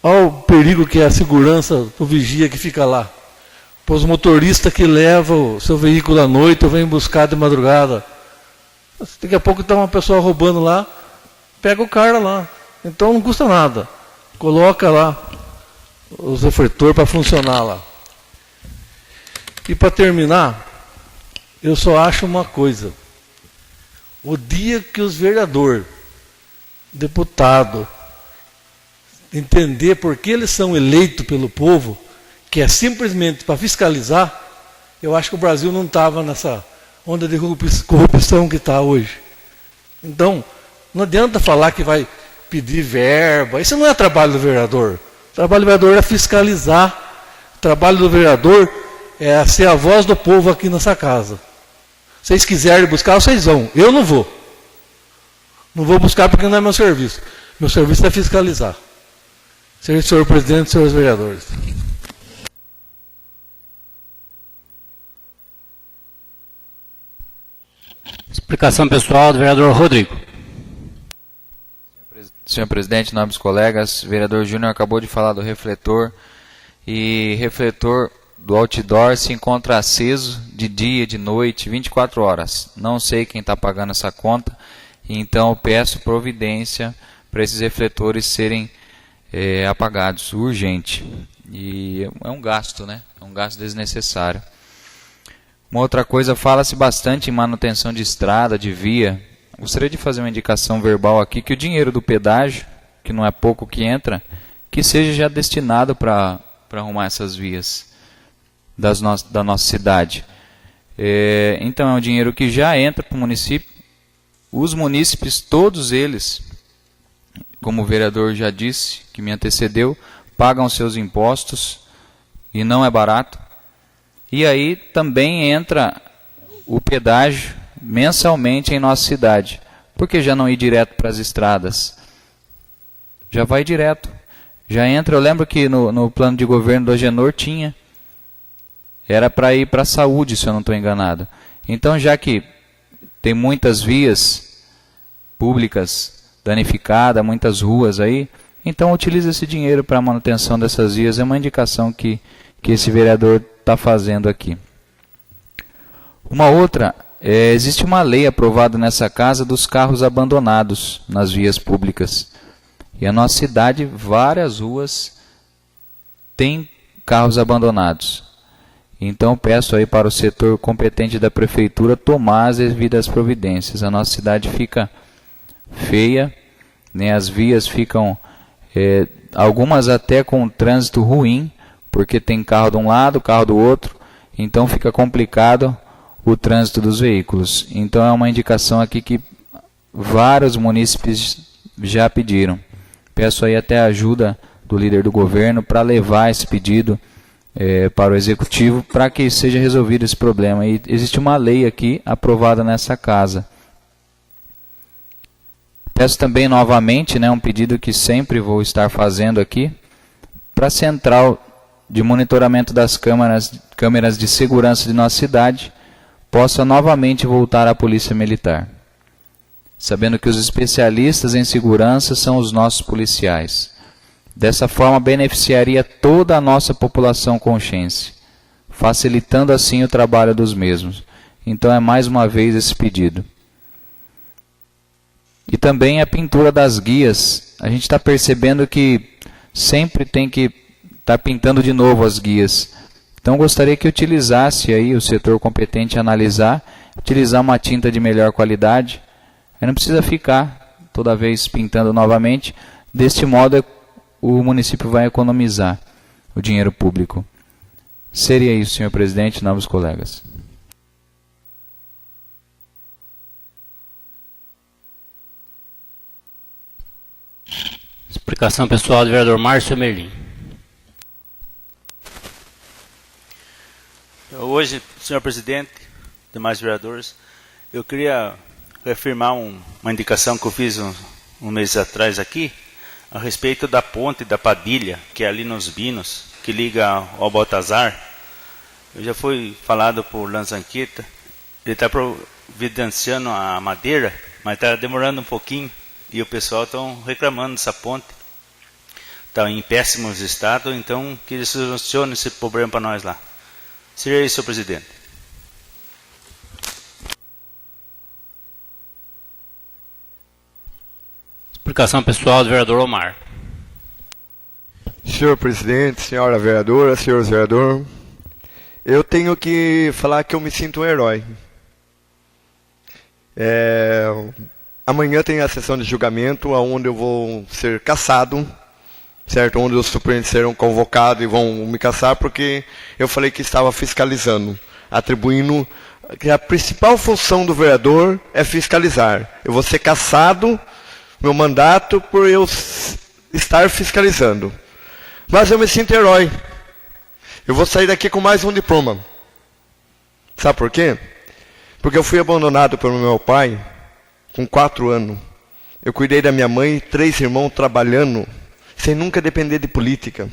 olha o perigo que é a segurança do vigia que fica lá. Para os motoristas que levam o seu veículo à noite ou vêm buscar de madrugada. Daqui a pouco está uma pessoa roubando lá, pega o cara lá. Então não custa nada. Coloca lá os refletores para funcionar lá. E para terminar, eu só acho uma coisa. O dia que os vereadores, deputados, entender por que eles são eleitos pelo povo, que é simplesmente para fiscalizar, eu acho que o Brasil não estava nessa onda de corrupção que está hoje. Então, não adianta falar que vai pedir verba. Isso não é trabalho do vereador. O trabalho do vereador é fiscalizar. O trabalho do vereador é ser a voz do povo aqui nessa casa. Se vocês quiserem buscar, vocês vão. Eu não vou. Não vou buscar porque não é meu serviço. Meu serviço é fiscalizar. Senhor presidente, senhores vereadores. Explicação pessoal do vereador Rodrigo. Senhor presidente, nobres colegas, o vereador Júnior acabou de falar do refletor, e refletor do outdoor se encontra aceso de dia, de noite, 24 horas. Não sei quem está pagando essa conta, então eu peço providência para esses refletores serem apagados, urgente. E é um gasto, né? É um gasto desnecessário. Uma outra coisa, fala-se bastante em manutenção de estrada, de via. Gostaria de fazer uma indicação verbal aqui, que o dinheiro do pedágio, que não é pouco que entra, que seja já destinado para arrumar essas vias da nossa cidade. Então é um dinheiro que já entra para o município. Os munícipes, todos eles, como o vereador já disse, que me antecedeu, pagam seus impostos, e não é barato. E aí também entra o pedágio mensalmente em nossa cidade. Por que já não ir direto para as estradas? Já vai direto. Já entra, eu lembro que no plano de governo do Agenor tinha. Era para ir para a saúde, se eu não estou enganado. Então, já que tem muitas vias públicas danificadas, muitas ruas aí, então utilize esse dinheiro para a manutenção dessas vias. É uma indicação que esse vereador está fazendo aqui. Uma outra, existe uma lei aprovada nessa casa dos carros abandonados nas vias públicas. E a nossa cidade, várias ruas têm carros abandonados. Então peço aí para o setor competente da prefeitura tomar as devidas providências. A nossa cidade fica feia, né? As vias ficam, algumas até com um trânsito ruim, porque tem carro de um lado, carro do outro, então fica complicado o trânsito dos veículos. Então é uma indicação aqui que vários munícipes já pediram. Peço aí até a ajuda do líder do governo para levar esse pedido para o executivo, para que seja resolvido esse problema. E existe uma lei aqui aprovada nessa casa. Peço também novamente, um pedido que sempre vou estar fazendo aqui, para a central de monitoramento das câmeras de segurança de nossa cidade, possa novamente voltar à Polícia Militar. Sabendo que os especialistas em segurança são os nossos policiais. Dessa forma, beneficiaria toda a nossa população consciente, facilitando assim o trabalho dos mesmos. Então é mais uma vez esse pedido. E também a pintura das guias. A gente está percebendo que sempre tem que estar pintando de novo as guias. Então gostaria que utilizasse aí o setor competente a analisar, utilizar uma tinta de melhor qualidade. Aí não precisa ficar toda vez pintando novamente. Deste modo o município vai economizar o dinheiro público. Seria isso, senhor presidente, novos colegas. Explicação pessoal do vereador Márcio Merlim. Hoje, senhor presidente, demais vereadores, eu queria reafirmar uma indicação que eu fiz um mês atrás aqui, a respeito da ponte da Padilha, que é ali nos Binos, que liga ao Baltazar. Eu já fui falado por Lanzanqueta, ele está providenciando a madeira, mas está demorando um pouquinho, e o pessoal está reclamando dessa ponte. Está em péssimos estado, então que ele solucione esse problema para nós lá. Seria isso, senhor presidente. Explicação pessoal do vereador Omar. Senhor presidente, senhora vereadora, senhor vereador, eu tenho que falar que eu me sinto um herói. Amanhã tem a sessão de julgamento, onde eu vou ser cassado, certo? Onde os suplentes serão convocados e vão me cassar, porque eu falei que estava fiscalizando, atribuindo que a principal função do vereador é fiscalizar. Eu vou ser cassado, meu mandato, por eu estar fiscalizando. Mas eu me sinto herói. Eu vou sair daqui com mais um diploma. Sabe por quê? Porque eu fui abandonado pelo meu pai com 4 anos. Eu cuidei da minha mãe e 3 irmãos trabalhando, sem nunca depender de política.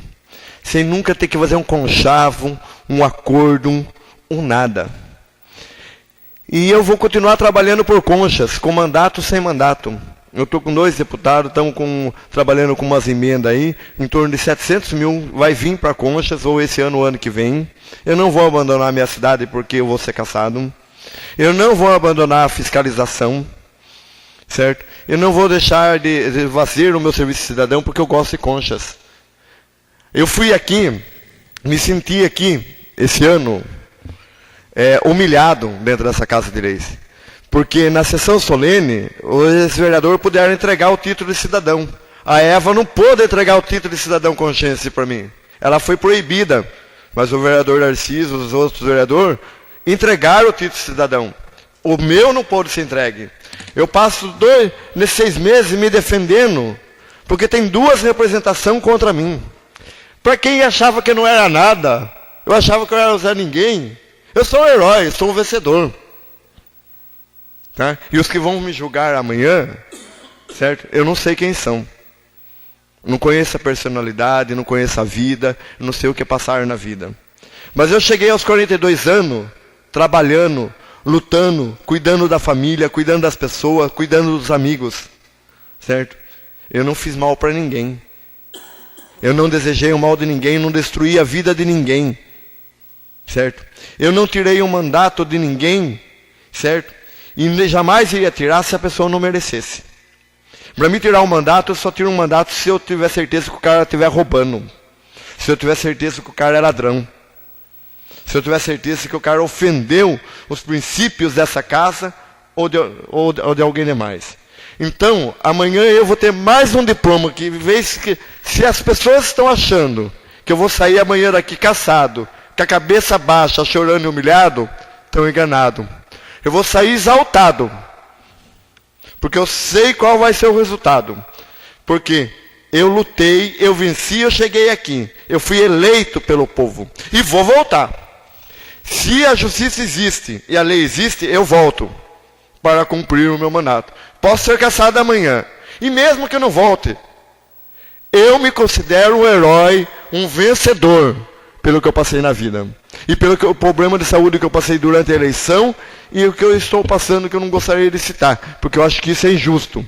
Sem nunca ter que fazer um conchavo, um acordo, um nada. E eu vou continuar trabalhando por conchas, com mandato sem mandato. Eu estou com 2 deputados, estamos trabalhando com umas emendas aí, em torno de 700 mil vai vir para Conchas, ou esse ano ou ano que vem. Eu não vou abandonar a minha cidade porque eu vou ser cassado. Eu não vou abandonar a fiscalização, certo? Eu não vou deixar de fazer o meu serviço cidadão porque eu gosto de Conchas. Eu fui aqui, me senti aqui, esse ano, humilhado dentro dessa Casa de Leis. Porque na sessão solene, os vereadores puderam entregar o título de cidadão. A Eva não pôde entregar o título de cidadão consciente para mim. Ela foi proibida. Mas o vereador Narciso, os outros vereadores, entregaram o título de cidadão. O meu não pôde ser entregue. Eu passo nesses 6 meses me defendendo, porque tem 2 representações contra mim. Para quem achava que eu não era nada, eu achava que eu era Zé Ninguém, eu sou um herói, sou um vencedor. Tá? E os que vão me julgar amanhã, certo? Eu não sei quem são. Não conheço a personalidade, não conheço a vida, não sei o que passaram na vida. Mas eu cheguei aos 42 anos, trabalhando, lutando, cuidando da família, cuidando das pessoas, cuidando dos amigos. Certo? Eu não fiz mal para ninguém. Eu não desejei o mal de ninguém, não destruí a vida de ninguém. Certo? Eu não tirei o mandato de ninguém, certo? E jamais iria tirar se a pessoa não merecesse. Para mim tirar um mandato, eu só tiro um mandato se eu tiver certeza que o cara estiver roubando. Se eu tiver certeza que o cara é ladrão. Se eu tiver certeza que o cara ofendeu os princípios dessa casa ou de alguém demais. Então, amanhã eu vou ter mais um diploma que, se as pessoas estão achando que eu vou sair amanhã daqui caçado, com a cabeça baixa, chorando e humilhado, estão enganados. Eu vou sair exaltado. Porque eu sei qual vai ser o resultado. Porque eu lutei, eu venci, eu cheguei aqui. Eu fui eleito pelo povo. E vou voltar. Se a justiça existe e a lei existe, eu volto para cumprir o meu mandato. Posso ser cassado amanhã. E mesmo que eu não volte, eu me considero um herói, um vencedor, pelo que eu passei na vida. E pelo problema de saúde que eu passei durante a eleição e o que eu estou passando que eu não gostaria de citar. Porque eu acho que isso é injusto.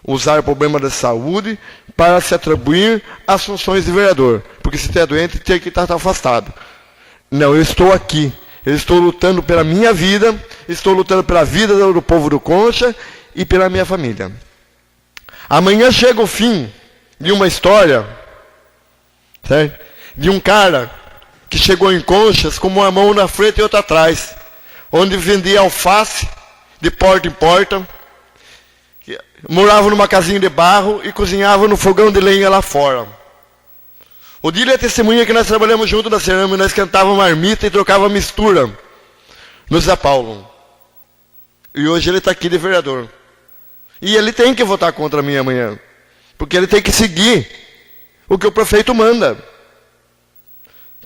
Usar o problema da saúde para se atribuir às funções de vereador. Porque se é doente, tem que estar afastado. Não, eu estou aqui. Eu estou lutando pela minha vida, estou lutando pela vida do povo do Concha e pela minha família. Amanhã chega o fim de uma história certo? De um cara que chegou em Conchas com uma mão na frente e outra atrás, onde vendia alface de porta em porta, morava numa casinha de barro e cozinhava no fogão de lenha lá fora. O Dílio é testemunha que nós trabalhamos junto na cerâmica, nós esquentávamos marmita e trocava mistura no Zé Paulo. E hoje ele está aqui de vereador. E ele tem que votar contra mim amanhã, porque ele tem que seguir o que o prefeito manda.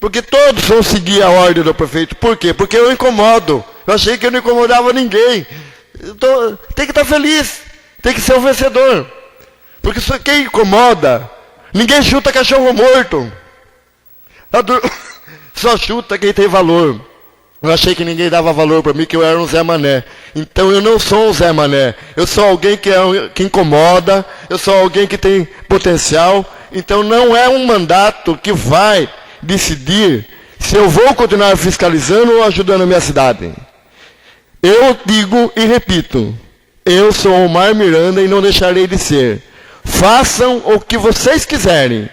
Porque todos vão seguir a ordem do prefeito. Por quê? Porque eu incomodo. Eu achei que eu não incomodava ninguém. Tem que estar feliz. Tem que ser o vencedor. Porque quem incomoda, ninguém chuta cachorro morto. Só chuta quem tem valor. Eu achei que ninguém dava valor para mim, que eu era um Zé Mané. Então eu não sou um Zé Mané. Eu sou alguém que incomoda. Eu sou alguém que tem potencial. Então não é um mandato que vai decidir se eu vou continuar fiscalizando ou ajudando a minha cidade. Eu digo e repito, eu sou Omar Miranda e não deixarei de ser. Façam o que vocês quiserem.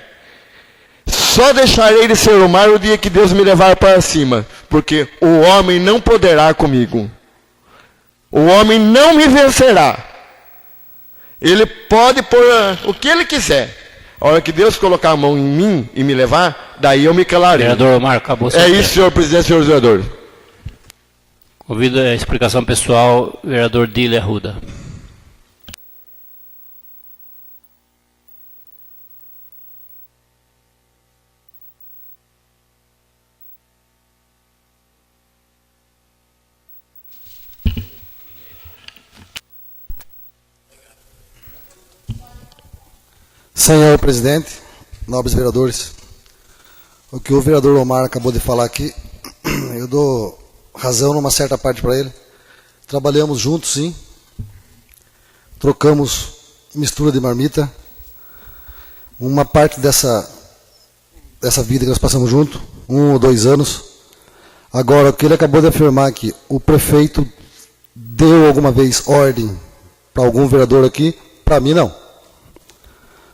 Só deixarei de ser Omar o dia que Deus me levar para cima, porque o homem não poderá comigo. O homem não me vencerá. Ele pode pôr o que ele quiser. A hora que Deus colocar a mão em mim e me levar, daí eu me calarei. Vereador Omar, acabou seu É tempo. isso, senhor presidente, senhores vereadores. Ouvido a explicação pessoal, vereador Dílio Arruda. Senhor presidente, nobres vereadores, o que o vereador Omar acabou de falar aqui, eu dou razão numa certa parte para ele. Trabalhamos juntos, sim. Trocamos mistura de marmita. Uma parte dessa vida que nós passamos junto, 1 ou 2 anos. Agora, o que ele acabou de afirmar aqui, o prefeito deu alguma vez ordem para algum vereador aqui? Para mim, não.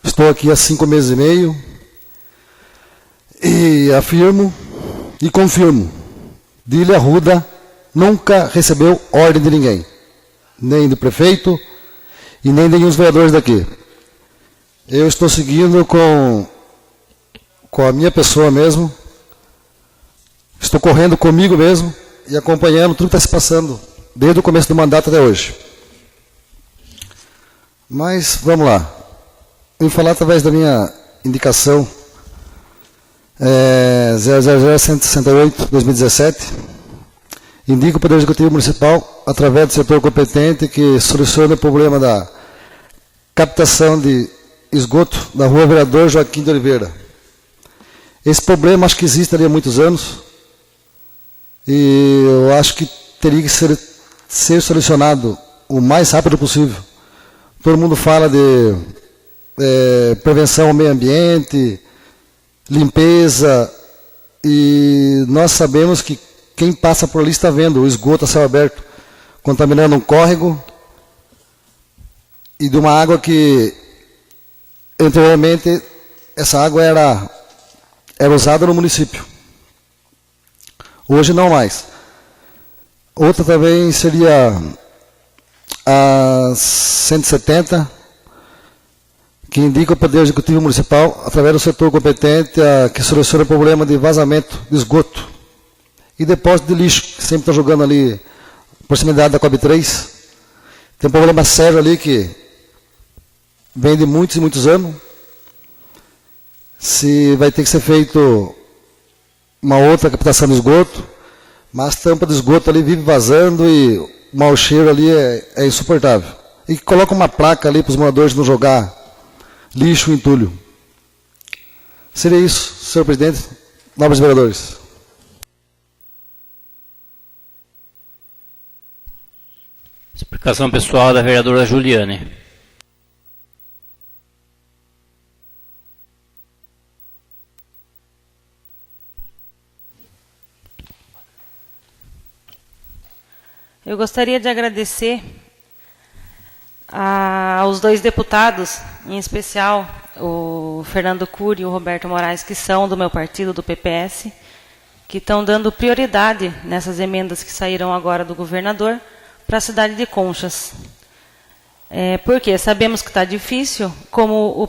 Estou aqui há 5 meses e meio e afirmo e confirmo, Dílio Arruda nunca recebeu ordem de ninguém, nem do prefeito e nem de nenhum dos vereadores daqui. Eu estou seguindo com a minha pessoa mesmo, estou correndo comigo mesmo e acompanhando tudo que está se passando desde o começo do mandato até hoje. Mas vamos lá. Vou falar através da minha indicação 000-168-2017. Indico o Poder Executivo Municipal, através do setor competente, que solucione o problema da captação de esgoto da Rua Vereador Joaquim de Oliveira. Esse problema acho que existe ali há muitos anos e eu acho que teria que ser solucionado o mais rápido possível. Todo mundo fala de prevenção ao meio ambiente, limpeza, e nós sabemos que quem passa por ali está vendo o esgoto a céu aberto, contaminando um córrego e de uma água que anteriormente essa água era usada no município. Hoje não mais. Outra também seria a 170, que indica o Poder Executivo Municipal, através do setor competente, que soluciona o problema de vazamento de esgoto e depósito de lixo, que sempre está jogando ali, proximidade da COB 3. Tem um problema sério ali que vem de muitos e muitos anos. Se vai ter que ser feito uma outra captação de esgoto, mas a tampa de esgoto ali vive vazando e o mau cheiro ali é insuportável. E coloca uma placa ali para os moradores não jogar lixo e entulho. Seria isso, senhor presidente, nobres vereadores. Explicação pessoal da vereadora Juliane. Eu gostaria de agradecer aos 2 deputados, em especial o Fernando Cury e o Roberto Moraes, que são do meu partido, do PPS, que estão dando prioridade nessas emendas que saíram agora do governador para a cidade de Conchas. Porque sabemos que está difícil, como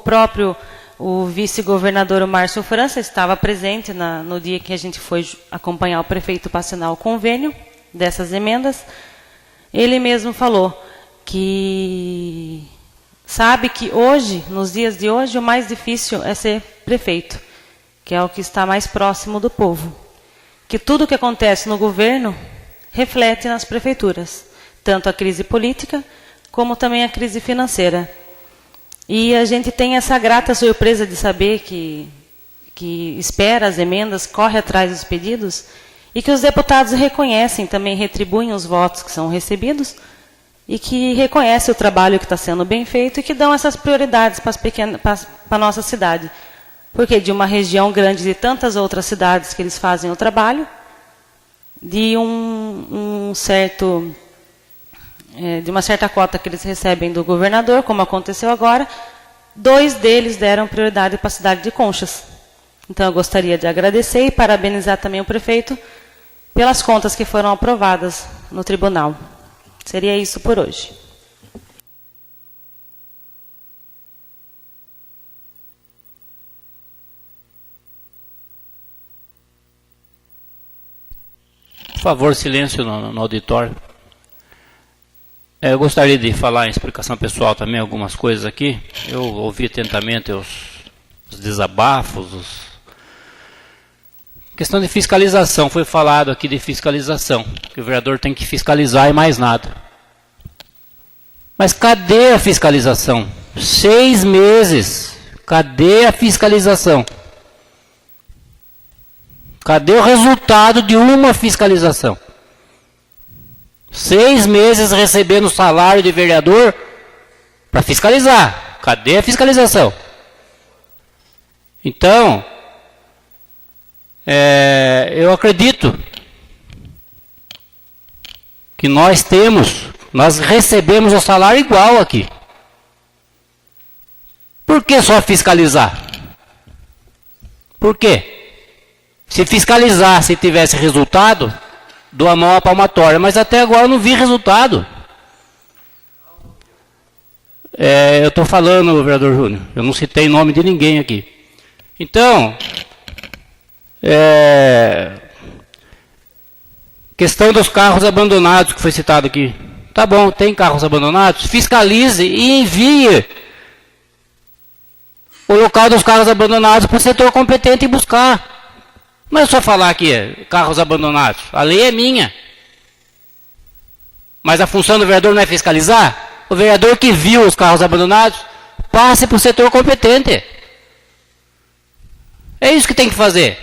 o vice-governador o Márcio França estava presente no dia que a gente foi acompanhar o prefeito para assinar o convênio dessas emendas. Ele mesmo falou que sabe que hoje, nos dias de hoje, o mais difícil é ser prefeito, que é o que está mais próximo do povo. Que tudo o que acontece no governo reflete nas prefeituras, tanto a crise política como também a crise financeira. E a gente tem essa grata surpresa de saber que espera as emendas, corre atrás dos pedidos, e que os deputados reconhecem, também retribuem os votos que são recebidos, e que reconhecem o trabalho que está sendo bem feito e que dão essas prioridades para a nossa cidade. Porque de uma região grande de tantas outras cidades que eles fazem o trabalho, de uma certa cota que eles recebem do governador, como aconteceu agora, 2 deles deram prioridade para a cidade de Conchas. Então eu gostaria de agradecer e parabenizar também o prefeito pelas contas que foram aprovadas no tribunal. Seria isso por hoje. Por favor, silêncio no auditório. Eu gostaria de falar em explicação pessoal também algumas coisas aqui. Eu ouvi atentamente os desabafos, questão de fiscalização. Foi falado aqui de fiscalização, que o vereador tem que fiscalizar e mais nada. Mas cadê a fiscalização? 6 meses. Cadê a fiscalização? Cadê o resultado de uma fiscalização? 6 meses recebendo salário de vereador para fiscalizar. Cadê a fiscalização? Então, eu acredito que nós recebemos o salário igual aqui. Por que só fiscalizar? Por quê? Se fiscalizasse e tivesse resultado, dou a mão à palmatória, mas até agora eu não vi resultado. Eu estou falando, vereador Júnior, eu não citei nome de ninguém aqui. Então, questão dos carros abandonados que foi citado aqui. Tá bom, tem carros abandonados? Fiscalize e envie o local dos carros abandonados para o setor competente buscar. Não é só falar aqui, carros abandonados. A lei é minha. Mas a função do vereador não é fiscalizar? O vereador que viu os carros abandonados, passe para o setor competente. É isso que tem que fazer.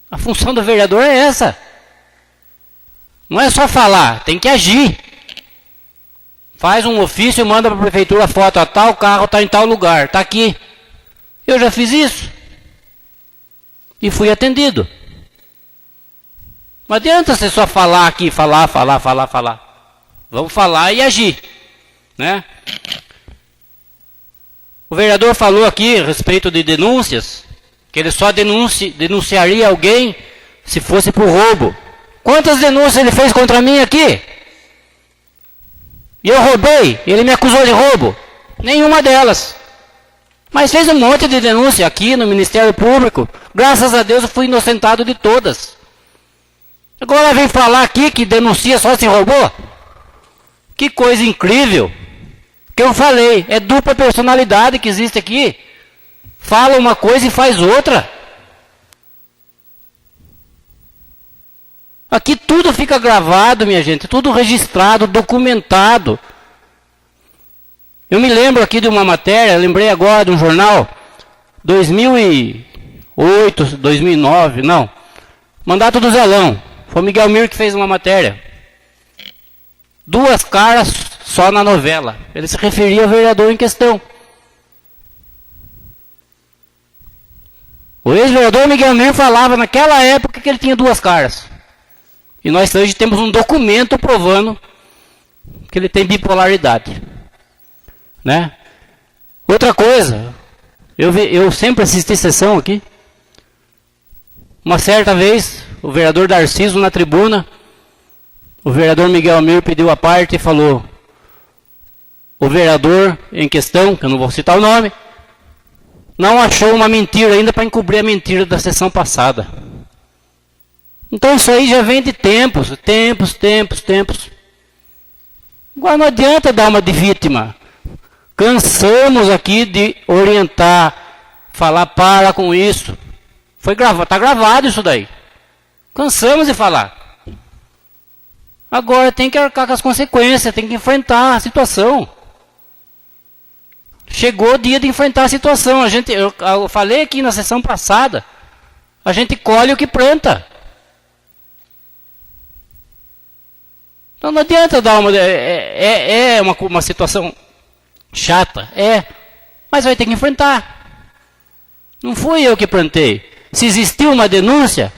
A função do vereador é essa. Não é só falar, tem que agir. Faz um ofício e manda para a prefeitura a foto. Tal carro está em tal lugar, está aqui. Eu já fiz isso. E fui atendido. Não adianta você só falar aqui, falar. Vamos falar e agir. Né? O vereador falou aqui a respeito de denúncias, que ele só denunciaria alguém se fosse por roubo. Quantas denúncias ele fez contra mim aqui? E eu roubei, ele me acusou de roubo. Nenhuma delas. Mas fez um monte de denúncia aqui no Ministério Público. Graças a Deus eu fui inocentado de todas. Agora vem falar aqui que denuncia só se roubou? Que coisa incrível. Que eu falei, é dupla personalidade que existe aqui. Fala uma coisa e faz outra. Aqui tudo fica gravado, minha gente, tudo registrado, documentado. Eu me lembro aqui de uma matéria, lembrei agora de um jornal, 2008, 2009, não, mandato do Zelão, foi o Miguel Mir que fez uma matéria. 2 caras só na novela, ele se referia ao vereador em questão. O ex-vereador Miguel Mir falava naquela época que ele tinha 2 caras. E nós hoje temos um documento provando que ele tem bipolaridade. Né? Outra coisa, eu sempre assisti sessão aqui. Uma certa vez, o vereador Darciso na tribuna, o vereador Miguel Almir pediu a parte e falou: o vereador em questão, que eu não vou citar o nome, não achou uma mentira ainda para encobrir a mentira da sessão passada. Então isso aí já vem de tempos. Agora não adianta dar uma de vítima. Cansamos aqui de orientar, falar para com isso. Está gravado isso daí. Cansamos de falar. Agora tem que arcar com as consequências, tem que enfrentar a situação. Chegou o dia de enfrentar a situação. Eu falei aqui na sessão passada, a gente colhe o que planta. Então não adianta dar uma situação chata, mas vai ter que enfrentar. Não fui eu que plantei. Se existiu uma denúncia,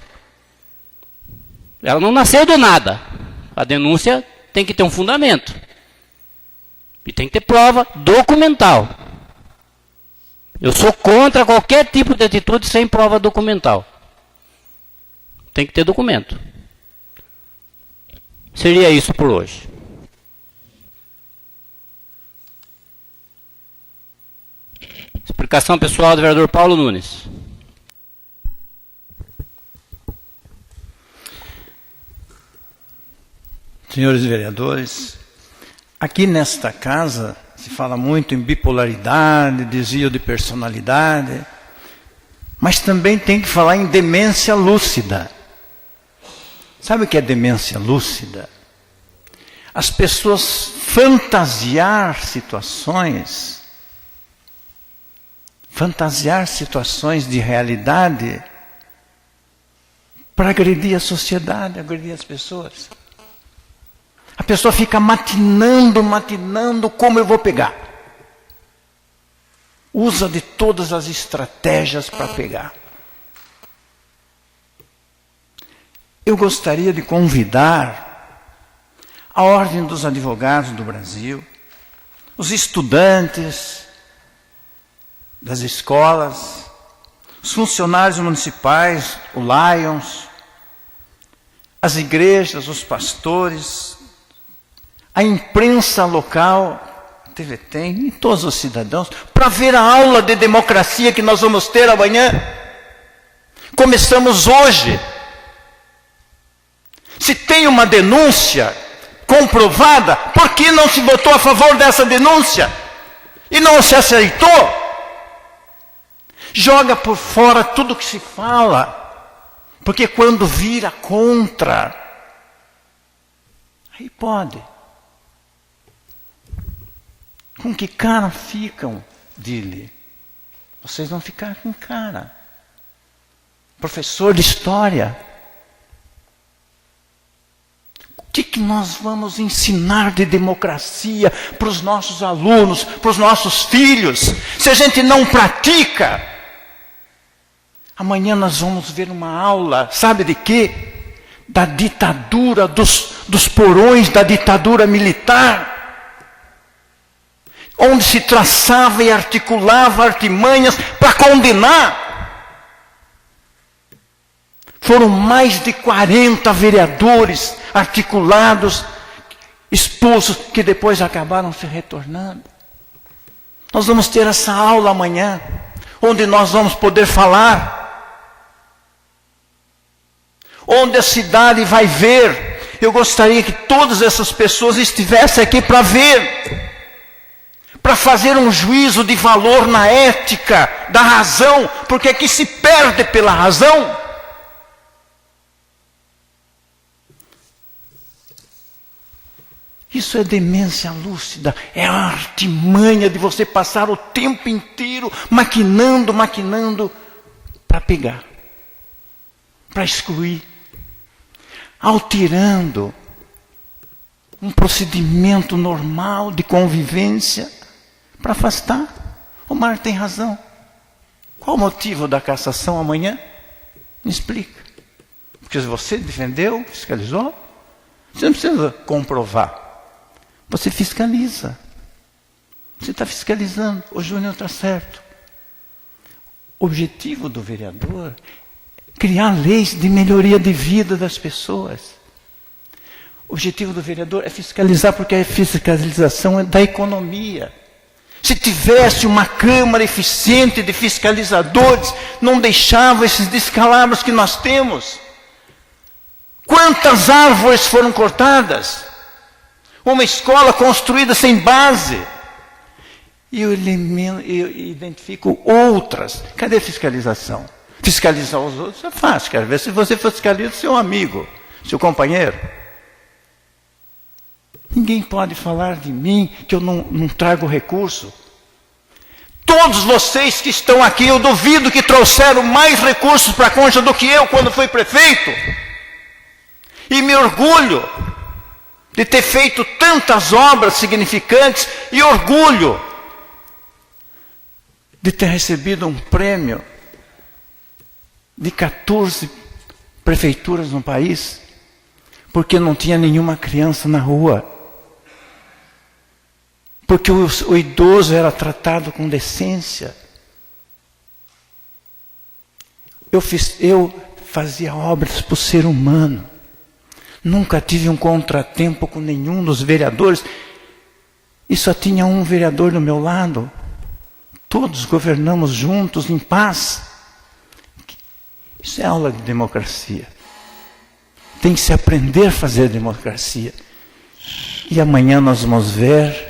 ela não nasceu do nada. A denúncia tem que ter um fundamento. E tem que ter prova documental. Eu sou contra qualquer tipo de atitude sem prova documental. Tem que ter documento. Seria isso por hoje. Explicação pessoal do vereador Paulo Nunes. Senhores vereadores, aqui nesta casa se fala muito em bipolaridade, desvio de personalidade, mas também tem que falar em demência lúcida. Sabe o que é demência lúcida? As pessoas fantasiar situações de realidade para agredir a sociedade, agredir as pessoas. A pessoa fica maquinando como eu vou pegar. Usa de todas as estratégias para pegar. Eu gostaria de convidar a Ordem dos Advogados do Brasil, os estudantes das escolas, os funcionários municipais, o Lions, as igrejas, os pastores, a imprensa local, a TV Tem, e todos os cidadãos, para ver a aula de democracia que nós vamos ter amanhã. Começamos hoje. Se tem uma denúncia comprovada, por que não se votou a favor dessa denúncia? E não se aceitou? Joga por fora tudo que se fala, porque quando vira contra, aí pode. Com que cara ficam, Dile? Vocês vão ficar com cara. Professor de história, o que nós vamos ensinar de democracia para os nossos alunos, para os nossos filhos, se a gente não pratica? Amanhã nós vamos ver uma aula, sabe de quê? Da ditadura, dos porões da ditadura militar, onde se traçava e articulava artimanhas para condenar. Foram mais de 40 vereadores articulados, expulsos, que depois acabaram se retornando. Nós vamos ter essa aula amanhã, onde nós vamos poder falar, onde a cidade vai ver. Eu gostaria que todas essas pessoas estivessem aqui para ver, para fazer um juízo de valor na ética da razão, porque aqui se perde pela razão. Isso é demência lúcida, é a artimanha de você passar o tempo inteiro maquinando para pegar, para excluir, alterando um procedimento normal de convivência para afastar. O Mar tem razão. Qual o motivo da cassação amanhã? Me explica. Porque você defendeu, fiscalizou, você não precisa comprovar. Você fiscaliza. Você está fiscalizando. O Júnior está certo. O objetivo do vereador é criar leis de melhoria de vida das pessoas. O objetivo do vereador é fiscalizar, porque a fiscalização é da economia. Se tivesse uma Câmara eficiente de fiscalizadores, não deixava esses descalabros que nós temos. Quantas árvores foram cortadas? Uma escola construída sem base. E eu identifico outras. Cadê a fiscalização? Fiscalizar os outros é fácil. Quero ver se você fiscaliza seu amigo, seu companheiro. Ninguém pode falar de mim que eu não trago recurso. Todos vocês que estão aqui, eu duvido que trouxeram mais recursos para a Concha do que eu quando fui prefeito. E me orgulho de ter feito tantas obras significantes e orgulho de ter recebido um prêmio de 14 prefeituras no país, porque não tinha nenhuma criança na rua. Porque o idoso era tratado com decência. Eu fazia obras para o ser humano. Nunca tive um contratempo com nenhum dos vereadores. E só tinha um vereador do meu lado. Todos governamos juntos, em paz. Isso é aula de democracia. Tem que se aprender a fazer democracia. E amanhã nós vamos ver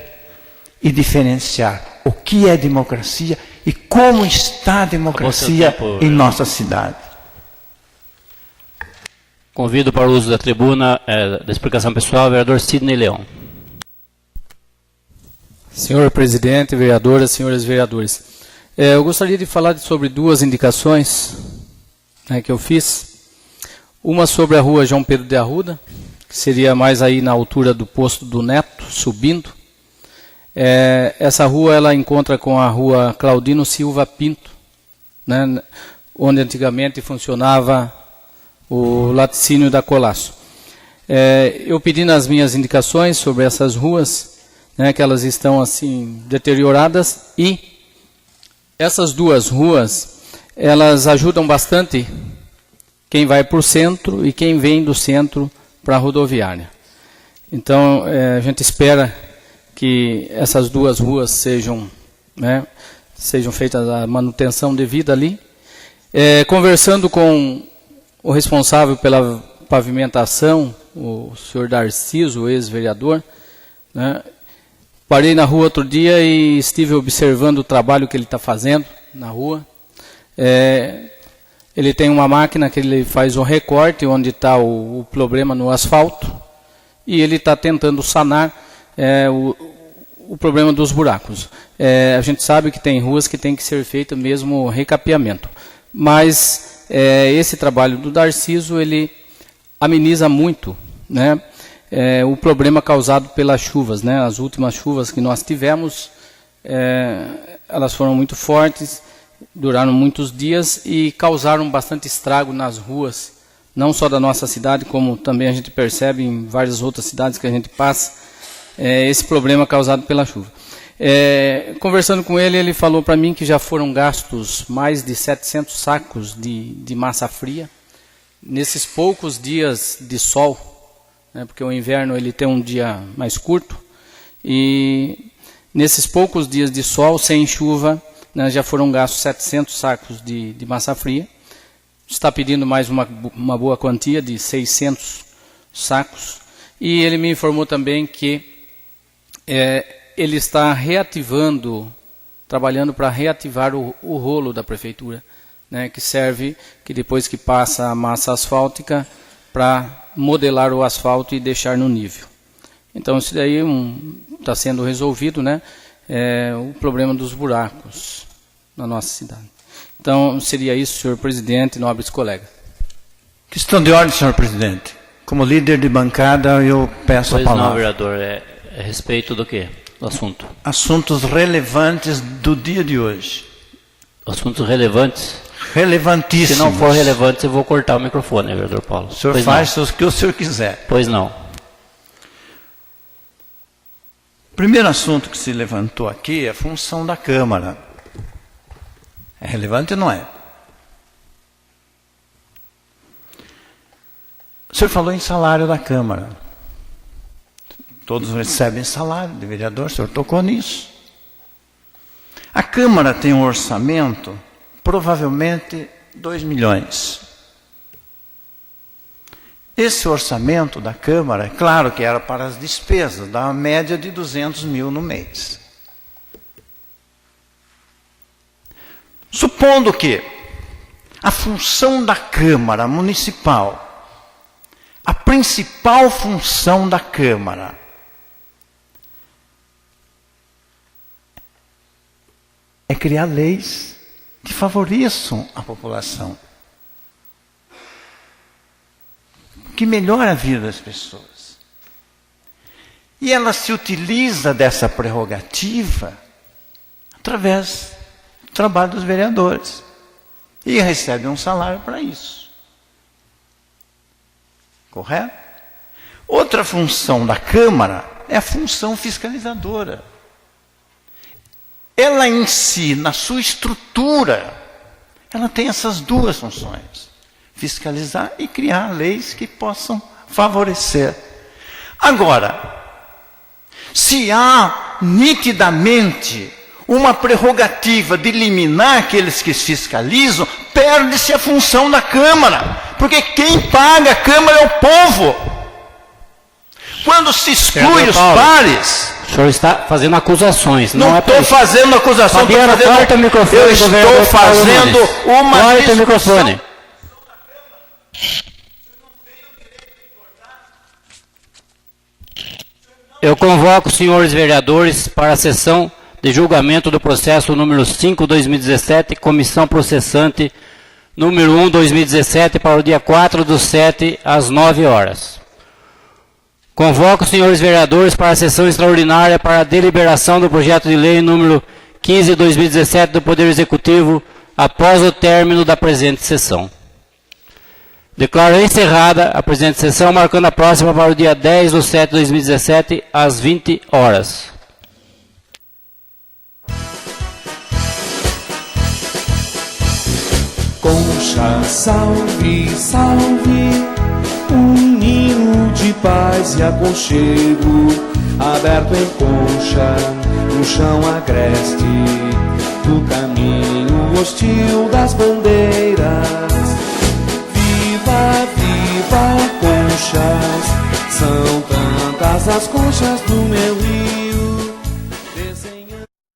e diferenciar o que é democracia e como está a democracia em nossa cidade. Convido para o uso da tribuna da explicação pessoal o vereador Sidney Leão. Senhor presidente, vereadoras, senhores vereadores, eu gostaria de falar sobre duas indicações que eu fiz. Uma sobre a rua João Pedro de Arruda, que seria mais aí na altura do posto do Neto, subindo. Essa rua ela encontra com a rua Claudino Silva Pinto, né, onde antigamente funcionava o laticínio da Colasso. Eu pedi nas minhas indicações sobre essas ruas, né, que elas estão assim deterioradas, e essas duas ruas elas ajudam bastante quem vai para o centro e quem vem do centro para a rodoviária. Então a gente espera que essas duas ruas sejam feitas a manutenção devida ali. Conversando com o responsável pela pavimentação, o senhor Darciso, o ex-vereador, né, parei na rua outro dia e estive observando o trabalho que ele está fazendo na rua. Ele tem uma máquina que ele faz um recorte onde está o problema no asfalto, e ele está tentando sanar o problema dos buracos. A gente sabe que tem ruas que tem que ser feito mesmo recapeamento, mas esse trabalho do Darciso, ele ameniza muito, né, o problema causado pelas chuvas, né. As últimas chuvas que nós tivemos, elas foram muito fortes, duraram muitos dias e causaram bastante estrago nas ruas, não só da nossa cidade, como também a gente percebe em várias outras cidades que a gente passa, esse problema causado pela chuva. Conversando com ele, ele falou para mim que já foram gastos mais de 700 sacos de massa fria, nesses poucos dias de sol, né, porque o inverno ele tem um dia mais curto, e nesses poucos dias de sol, sem chuva, né, já foram gastos 700 sacos de massa fria. Está pedindo mais uma boa quantia de 600 sacos. E ele me informou também que ele está reativando, trabalhando para reativar o rolo da prefeitura, né, que serve, que depois que passa a massa asfáltica, para modelar o asfalto e deixar no nível. Então isso daí está sendo resolvido, né, o problema dos buracos na nossa cidade. Então seria isso, senhor presidente e nobres colegas. Questão de ordem, senhor presidente. Como líder de bancada, eu peço a palavra. Pois não, vereador. É respeito do quê? Do assunto. Assuntos relevantes do dia de hoje. Assuntos relevantes? Relevantíssimos. Se não for relevante, eu vou cortar o microfone, vereador Paulo. O senhor faz o que o senhor quiser. Pois não. primeiro assunto que se levantou aqui é a função da Câmara. É relevante ou não é? O senhor falou em salário da Câmara. Todos recebem salário de vereador, o senhor tocou nisso. A Câmara tem um orçamento, provavelmente 2 milhões. Esse orçamento da Câmara, é claro que era para as despesas, dá uma média de 200 mil no mês. Supondo que a função da Câmara Municipal, a principal função da Câmara, é criar leis que favoreçam a população, que melhora a vida das pessoas. E ela se utiliza dessa prerrogativa através do trabalho dos vereadores. E recebe um salário para isso. Correto? Outra função da Câmara é a função fiscalizadora. Ela em si, na sua estrutura, ela tem essas duas funções. Fiscalizar e criar leis que possam favorecer. Agora, se há nitidamente uma prerrogativa de eliminar aqueles que fiscalizam, perde-se a função da Câmara. Porque quem paga a Câmara é o povo. Quando se exclui os pares... O senhor está fazendo acusações. Não estou fazendo acusação, Fabiano, corta o microfone. Eu estou fazendo uma corta o microfone. Eu convoco os senhores vereadores para a sessão de julgamento do processo número 5/2017, comissão processante número 1/2017, para o dia 4/7, às 9 horas. Convoco os senhores vereadores para a sessão extraordinária para a deliberação do projeto de lei número 15/2017 do Poder Executivo, após o término da presente sessão. Declaro encerrada a presente sessão, marcando a próxima para o dia 10/7/2017, às 20 horas. Concha, salve, salve, um ninho de paz e aconchego, aberto em concha, no chão agreste, do caminho hostil das bandeiras. Viva, viva, conchas, são tantas as conchas do meu rio.